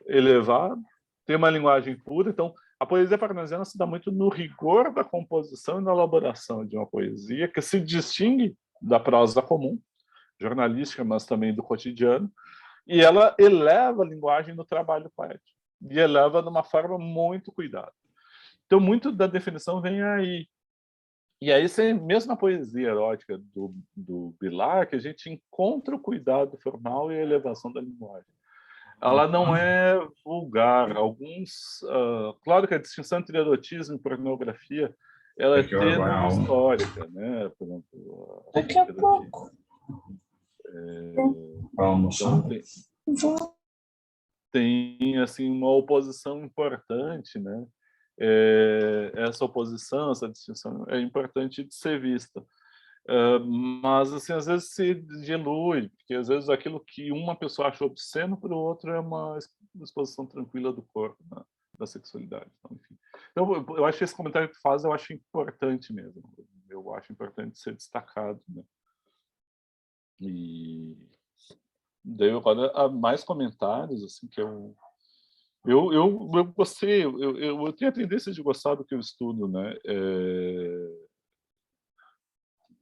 elevado, tem uma linguagem pura. Então, a poesia parnasiana se dá muito no rigor da composição e na elaboração de uma poesia que se distingue da prosa comum, jornalística, mas também do cotidiano, e ela eleva a linguagem no trabalho poético, e eleva de uma forma muito cuidada. Então, muito da definição vem aí. E aí, mesmo na poesia erótica do Bilar, que a gente encontra o cuidado formal e a elevação da linguagem. Ela não é vulgar. Claro que a distinção entre erotismo e pornografia ela é tênue histórica, né? Por exemplo, daqui a pouco. Então, tem assim uma oposição importante, né? Essa oposição, essa distinção é importante de ser vista. Mas, assim, às vezes se dilui, porque às vezes aquilo que uma pessoa acha obsceno para o outro é uma exposição tranquila do corpo, né, da sexualidade. Então, enfim. Então, eu acho que esse comentário que tu faz, eu acho importante mesmo. Eu acho importante ser destacado, né? E daí agora há mais comentários, assim, que eu gostei, eu tenho a tendência de gostar do que eu estudo, né?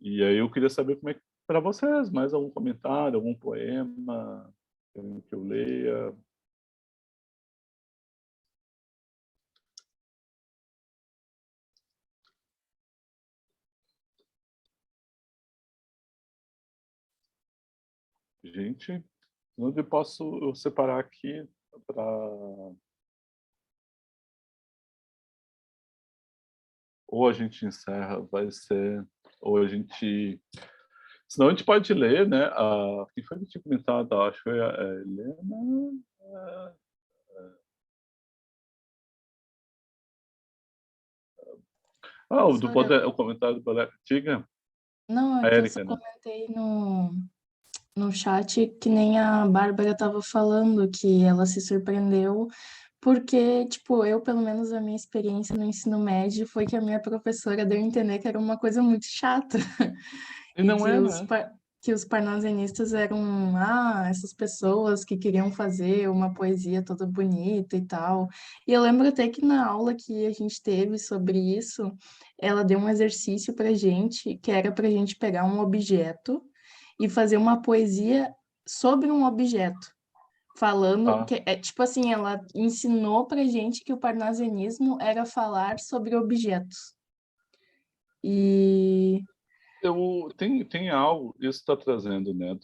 E aí eu queria saber como é que para vocês, mais algum comentário, algum poema que eu leia. Gente, onde eu posso separar aqui para... Ou a gente encerra, vai ser... Ou a gente... Senão a gente pode ler, né? Quem foi que tinha comentado? Acho que foi a Helena... Professora, o comentário do Balé. Diga, não, é a que eu só Érica, né? comentei no chat que nem a Bárbara estava falando, que ela se surpreendeu, porque, tipo, eu, pelo menos, a minha experiência no ensino médio foi que a minha professora deu a entender que era uma coisa muito chata. E E não que é, os, né? que os parnasianistas eram, essas pessoas que queriam fazer uma poesia toda bonita e tal. E eu lembro até que na aula que a gente teve sobre isso, ela deu um exercício pra gente, que era pra gente pegar um objeto e fazer uma poesia sobre um objeto. Falando Ah, que é tipo assim, ela ensinou pra gente que o parnasianismo era falar sobre objetos. E tem algo, isso está trazendo, né,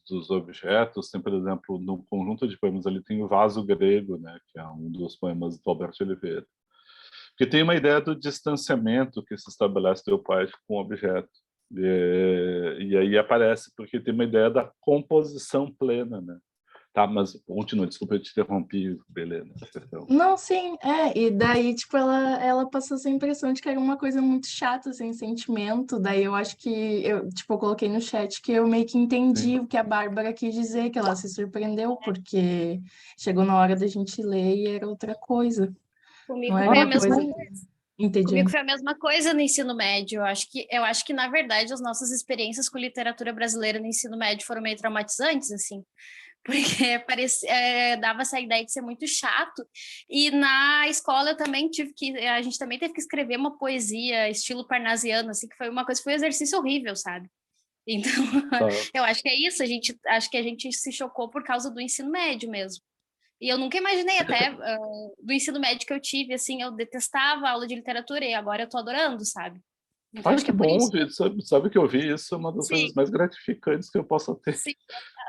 dos objetos. Tem, por exemplo, no conjunto de poemas ali tem o Vaso Grego, né, que é um dos poemas do Alberto Oliveira, que tem uma ideia do distanciamento que se estabelece do poético com o objeto. E aí aparece, porque tem uma ideia da composição plena, né? Tá, mas continua, desculpa, eu te interrompi, Belena. Perdão. não, sim, e daí, tipo, ela passou essa impressão de que era uma coisa muito chata, sem sentimento, daí eu acho que, tipo, eu coloquei no chat que eu meio que entendi Sim. o que a Bárbara quis dizer, que ela se surpreendeu, porque chegou na hora da gente ler e era outra coisa, não Comigo era foi a uma mesma coisa coisa. Comigo entediante. foi a mesma coisa no ensino médio. Eu acho que na verdade as nossas experiências com literatura brasileira no ensino médio foram meio traumatizantes, assim, porque dava essa ideia de ser muito chato. E na escola eu também a gente também teve que escrever uma poesia estilo parnasiano, assim, que foi uma coisa, foi um exercício horrível, sabe? Então, Tá. eu acho que é isso, acho que a gente se chocou por causa do ensino médio mesmo. E eu nunca imaginei até do ensino médio que eu tive, assim, eu detestava a aula de literatura e agora eu tô adorando, sabe? Então Ai, acho que que é por bom, isso. gente. Sabe que eu vi isso, é uma das Sim, coisas mais gratificantes que eu possa ter. sim.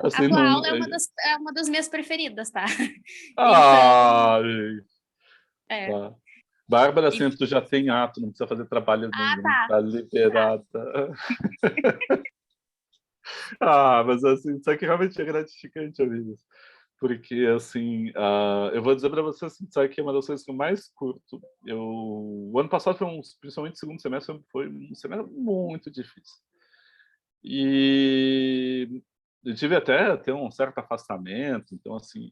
A Assim, tua num... aula é uma das minhas preferidas, tá? Então, Ah, gente. é. Tá. Bárbara, E, assim, tu já tem ato, não precisa fazer trabalho nenhum, tá, tá tá. liberada. Ah, mas assim, isso aqui realmente é gratificante ouvir isso. Porque, assim, eu vou dizer para você, assim, sabe que é uma das coisas que eu mais curto. O ano passado foi principalmente o segundo semestre, foi um semestre muito difícil. E eu tive até um certo afastamento, então, assim,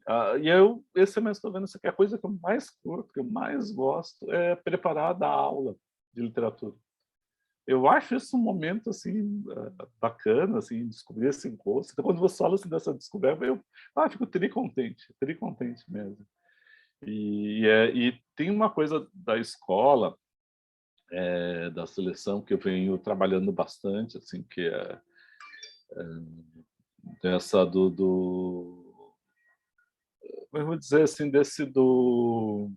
esse semestre estou vendo isso aqui, a coisa que eu mais curto, que eu mais gosto, é preparar da aula de literatura. Eu acho isso um momento, assim, bacana, assim, descobrir esse gosto. Então, quando você fala, assim, dessa descoberta, eu fico tricontente mesmo. E tem uma coisa da escola, da seleção, que eu venho trabalhando bastante, assim, que é dessa como eu vou dizer, assim, desse eu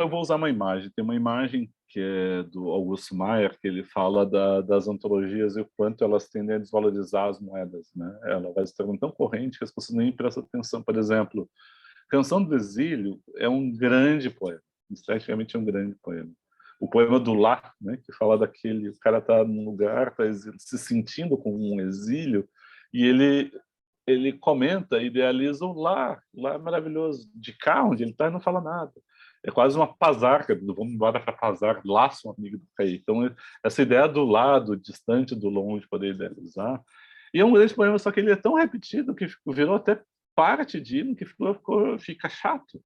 vou usar uma imagem. Tem uma imagem que é do Augusto Maier, que ele fala das antologias e o quanto elas tendem a desvalorizar as moedas, né? Ela vai se tornando tão corrente que as pessoas nem prestam atenção. Por exemplo, Canção do Exílio é um grande poema, esteticamente é um grande poema. O poema do Lá, né, que fala daquele, o cara está num lugar, está se sentindo como um exílio, e ele comenta, idealiza o lá é maravilhoso, de cá onde ele está e não fala nada. é quase uma pazarca, do vamos embora para pazar, laço um amigo do cair. Então, essa ideia do lado, distante do longe, poder idealizar. E é um grande poema, só que ele é tão repetido que virou até parte de hino, que fica chato.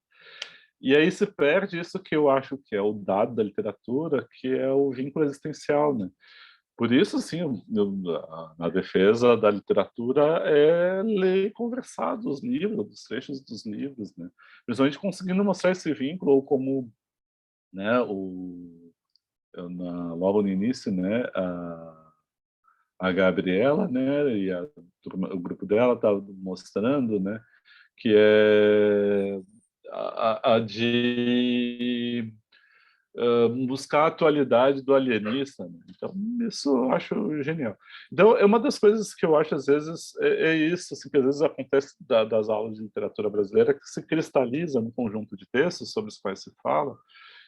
E aí se perde isso que eu acho que é o dado da literatura, que é o vínculo existencial, né? Por isso, sim, na defesa da literatura é ler e conversar dos livros, dos trechos dos livros, né? Principalmente conseguindo mostrar esse vínculo, ou como, né, logo no início, né, a Gabriela, né, e o grupo dela estava mostrando, né, que é a de buscar a atualidade do alienista, né? Então, isso eu acho genial. Então, é uma das coisas que eu acho, às vezes, é isso, assim, que às vezes acontece das aulas de literatura brasileira, que se cristaliza no conjunto de textos sobre os quais se fala,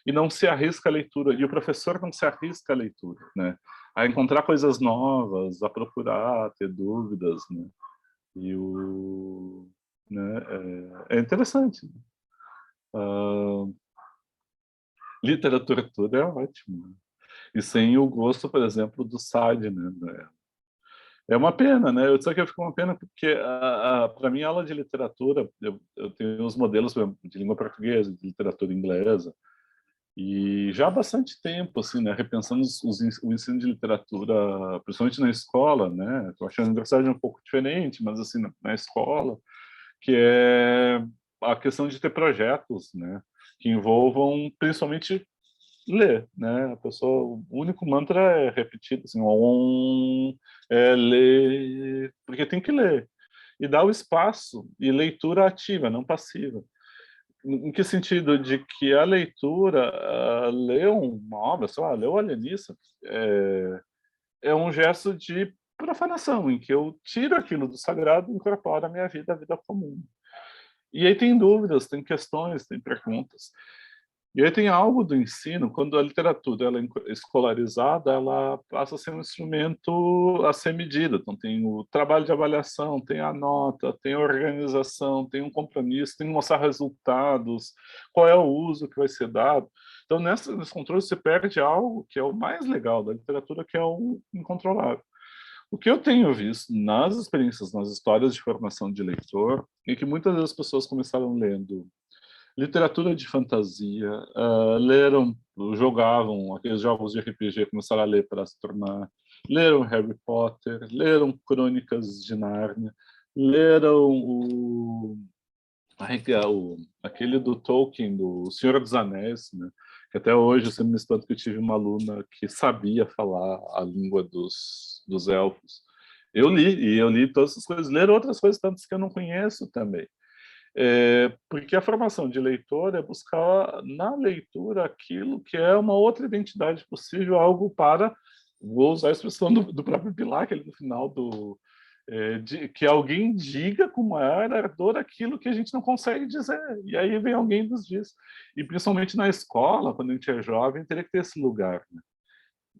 e não se arrisca a leitura, e o professor não se arrisca a leitura, né? A encontrar coisas novas, a procurar, a ter dúvidas, né? E né, é interessante. Literatura toda é ótimo, né? E sem o gosto, por exemplo, do Sade, né? É uma pena, né? Só que eu fico uma pena porque, para mim, a aula de literatura, eu tenho os modelos de língua portuguesa, de literatura inglesa, e já há bastante tempo, assim, né? Repensando o ensino de literatura, principalmente na escola, né? Eu acho a universidade um pouco diferente, mas, assim, na escola, que é a questão de ter projetos, né? Que envolvam, principalmente, ler, né? A pessoa, o único mantra é repetido, assim, ler, porque tem que ler. E dar o espaço, e leitura ativa, não passiva. Em que sentido? De que a leitura, ler uma obra, sei lá, ler o Alienista, é um gesto de profanação, em que eu tiro aquilo do sagrado e incorporo a minha vida, a vida comum. E aí tem dúvidas, tem questões, tem perguntas. E aí tem algo do ensino, quando a literatura ela é escolarizada, ela passa a ser um instrumento a ser medido. Então tem o trabalho de avaliação, tem a nota, tem a organização, tem um compromisso, tem que mostrar resultados, qual é o uso que vai ser dado. Então nesse controle se perde algo que é o mais legal da literatura, que é o incontrolável. O que eu tenho visto nas experiências, nas histórias de formação de leitor, é que muitas vezes as pessoas começaram lendo literatura de fantasia, leram, jogavam aqueles jogos de RPG, começaram a ler para se tornar, leram Harry Potter, leram Crônicas de Nárnia, leram aquele do Tolkien, do Senhor dos Anéis, né? Que até hoje eu sempre me espanto que eu tive uma aluna que sabia falar a língua dos elfos. Eu li todas essas coisas, leram outras coisas tantas que eu não conheço também. Porque a formação de leitor é buscar na leitura aquilo que é uma outra identidade possível, algo para, vou usar a expressão do próprio Bilac ali no final, que alguém diga com maior ardor aquilo que a gente não consegue dizer, e aí vem alguém e nos diz. E principalmente na escola, quando a gente é jovem, teria que ter esse lugar, né?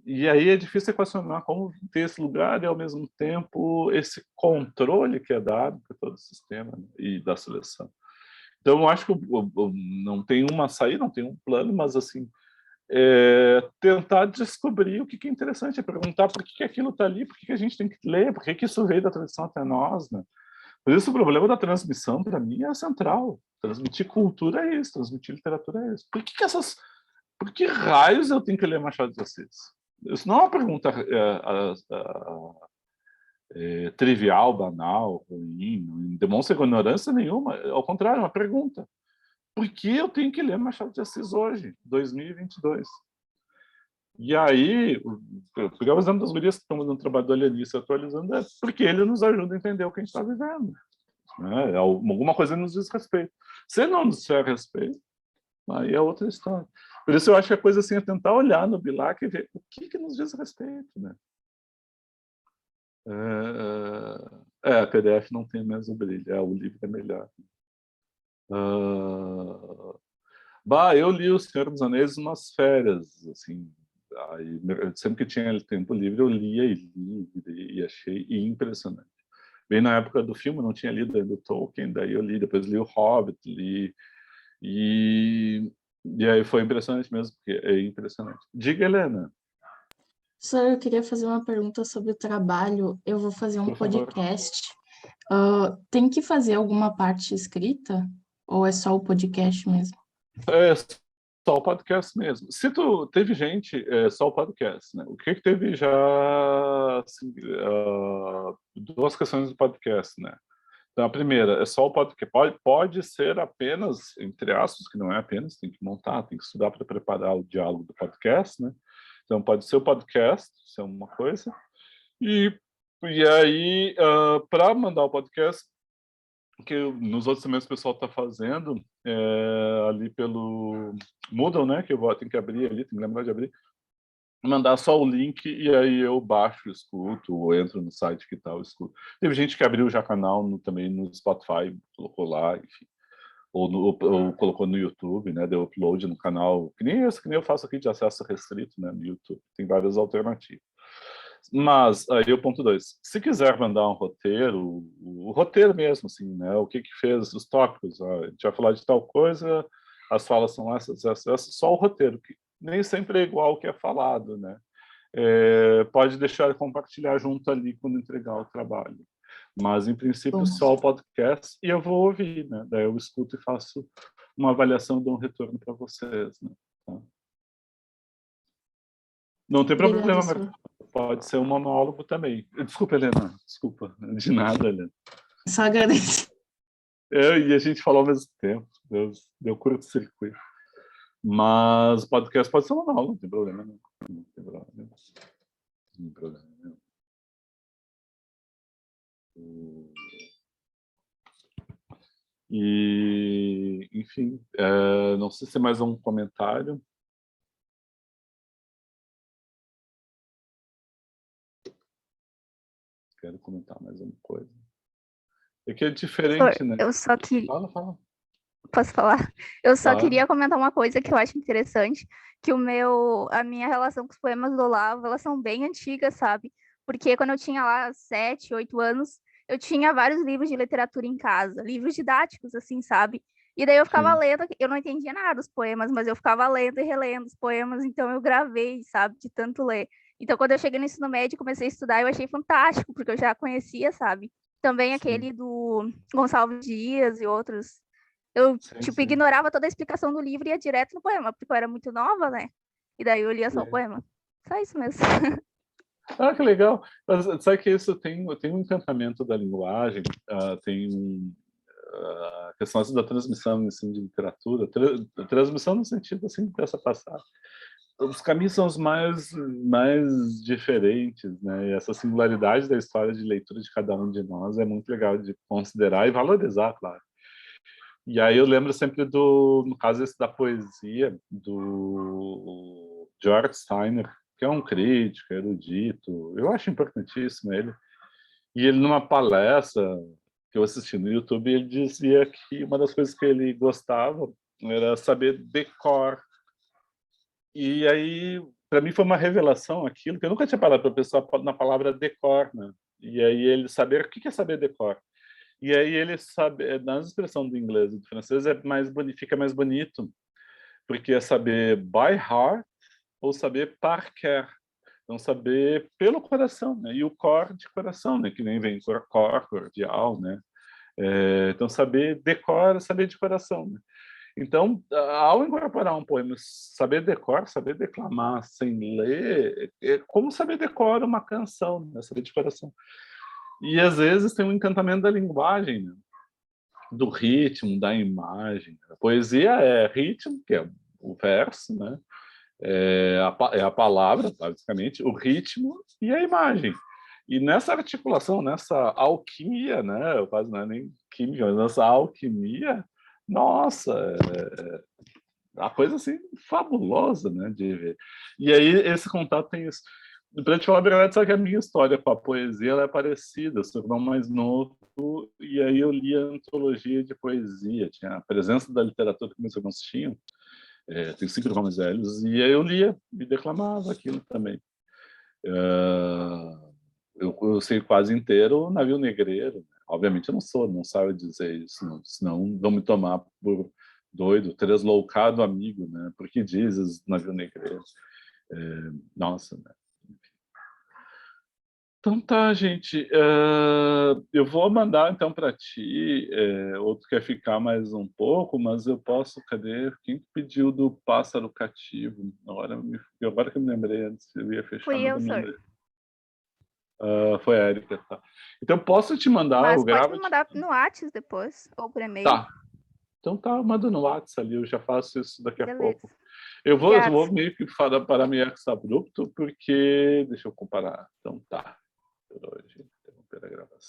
E aí é difícil equacionar como ter esse lugar e, ao mesmo tempo, esse controle que é dado por todo o sistema, né, e da seleção. Então, eu acho que não tem uma saída, não tem um plano, mas, assim, tentar descobrir o que é interessante, é perguntar por que aquilo está ali, por que a gente tem que ler, por que isso veio da tradição até nós, né? Por isso, o problema da transmissão, para mim, é central. Transmitir cultura é isso, transmitir literatura é isso. Por que raios eu tenho que ler Machado de Assis? Isso não é uma pergunta trivial, banal, ruim, não demonstra ignorância nenhuma. Ao contrário, é uma pergunta. Por que eu tenho que ler Machado de Assis hoje, 2022? E aí, pegar o exemplo das gurias que estão fazendo trabalho do alienista atualizando, é porque ele nos ajuda a entender o que a gente está vivendo. Né? Alguma coisa nos diz respeito. Se não nos disser respeito, aí é outra história. Por isso eu acho que a coisa assim é tentar olhar no Bilac e ver o que nos diz respeito, né? A PDF não tem mais o brilho, o livro é melhor. Eu li O Senhor dos Anéis umas férias, assim, aí, sempre que tinha tempo livre eu lia e achei impressionante. Bem na época do filme, eu não tinha lido ainda o Tolkien, daí eu li, depois li o Hobbit, li, e E aí foi impressionante mesmo, porque é impressionante. Diga, Helena, Só eu queria fazer uma pergunta sobre o trabalho. Eu vou fazer um por favor. podcast. Tem que fazer alguma parte escrita? Ou é só o podcast mesmo? É só o podcast mesmo. Se tu teve gente, é só o podcast, né? O que que teve já assim, duas questões do podcast, né? Então, a primeira é só o podcast. Pode ser apenas, entre aspas, que não é apenas, tem que montar, tem que estudar para preparar o diálogo do podcast, né? Então, pode ser o podcast, isso é uma coisa. E aí, para mandar o podcast, que nos outros também o pessoal está fazendo, ali pelo Moodle, né? Que eu tenho que abrir ali, tenho que lembrar de abrir, mandar só o link e aí eu baixo, escuto, ou entro no site que tal, escuto. Teve gente que abriu já canal também no Spotify, colocou lá, enfim. Ou colocou no YouTube, né? Deu upload no canal, que nem esse que nem eu faço aqui de acesso restrito, né? No YouTube. Tem várias alternativas. Mas aí o ponto 2, se quiser mandar um roteiro, o roteiro mesmo, assim, né? O que fez, os tópicos, a gente vai falar de tal coisa, as falas são essas, só o roteiro, que nem sempre é igual o que é falado, né? Pode deixar compartilhar junto ali quando entregar o trabalho. Mas, em princípio, Bom, só o podcast e eu vou ouvir, né? Daí eu escuto e faço uma avaliação e dou um retorno para vocês, né? Tá? Não tem obrigada, problema, Marcelo. Sor. Pode ser um monólogo também. Desculpa, Helena. Desculpa. De nada, Helena. Só agradeço. E a gente falou ao mesmo tempo. Deu curto-circuito. Mas o podcast pode ser um monólogo, não tem problema. Não tem problema. Não tem problema. E, enfim, não sei se tem mais um comentário. Quero comentar mais uma coisa. É que é diferente, né? Eu só queria. Fala. Posso falar? Eu só Claro. queria comentar uma coisa que eu acho interessante, que a minha relação com os poemas do Olavo, elas são bem antigas, sabe? Porque quando eu tinha lá 7, 8 anos, eu tinha vários livros de literatura em casa, livros didáticos, assim, sabe? E daí eu ficava Sim. lendo, eu não entendia nada dos poemas, mas eu ficava lendo e relendo os poemas, então eu gravei, sabe, de tanto ler. Então, quando eu cheguei no ensino médio e comecei a estudar, eu achei fantástico, porque eu já conhecia, sabe? Também aquele do Gonçalves Dias e outros. Eu, tipo, Sim. ignorava toda a explicação do livro e ia direto no poema, porque eu era muito nova, né? E daí eu lia só o poema. Só isso mesmo. Ah, que legal. Mas sabe que isso tem um encantamento da linguagem, tem a questão assim, da transmissão assim, de literatura, transmissão no sentido assim, dessa passagem. Os caminhos são os mais diferentes, né? E essa singularidade da história de leitura de cada um de nós é muito legal de considerar e valorizar, claro. E aí eu lembro sempre no caso esse da poesia, do George Steiner, que é um crítico, erudito, eu acho importantíssimo ele. E ele, numa palestra que eu assisti no YouTube, ele dizia que uma das coisas que ele gostava era saber decor. E aí, para mim, foi uma revelação aquilo, que eu nunca tinha parado para pensar na palavra decor, né? E aí ele saber o que é saber decor. E aí ele sabe, na expressão do inglês e do francês fica mais bonito, porque é saber by heart ou saber par cœur. Então, saber pelo coração, né? E o cor de coração, né? Que nem vem cordial, né? Então, saber decor, saber de coração, né? Então, ao incorporar um poema, saber decor, saber declamar sem ler, é como saber decor uma canção, né? Saber de coração. E, às vezes, tem um encantamento da linguagem, né? Do ritmo, da imagem. A poesia é ritmo, que é o verso, né? É a palavra, basicamente, o ritmo e a imagem. E nessa articulação, nessa alquimia, né? Eu quase não é nem química, mas nessa alquimia, nossa, a coisa assim fabulosa, né? De ver. E aí esse contato tem isso. Para te falar a verdade, sabe que a minha história com a poesia ela é parecida. Eu sou irmão mais novo e aí eu li a antologia de poesia. Tinha a presença da literatura que meus irmãos tinham. Tenho 5 irmãos velhos, e aí eu lia e declamava aquilo também. Eu sei quase inteiro o Navio Negreiro. Obviamente eu não saio dizer isso, senão vão me tomar doido, tresloucado amigo, né? Por que dizes navio na igreja? Nossa, né? Então tá, gente. Eu vou mandar então para ti. Outro quer ficar mais um pouco, mas eu posso. Cadê? Quem pediu do pássaro cativo? Agora que eu me lembrei antes, eu ia fechar, Fui mas eu, eu me senhor. lembrei. Foi a Erika, tá? Então posso te mandar, Mas eu pode gravo. me mandar no WhatsApp depois, ou por e-mail. Tá. Então tá, eu mando no WhatsApp ali, eu já faço isso daqui a Beleza. pouco. Eu Obrigada. vou meio que parar meio ex-abrupto, porque. Deixa eu comparar. Então tá. Por hoje, interromper a gravação.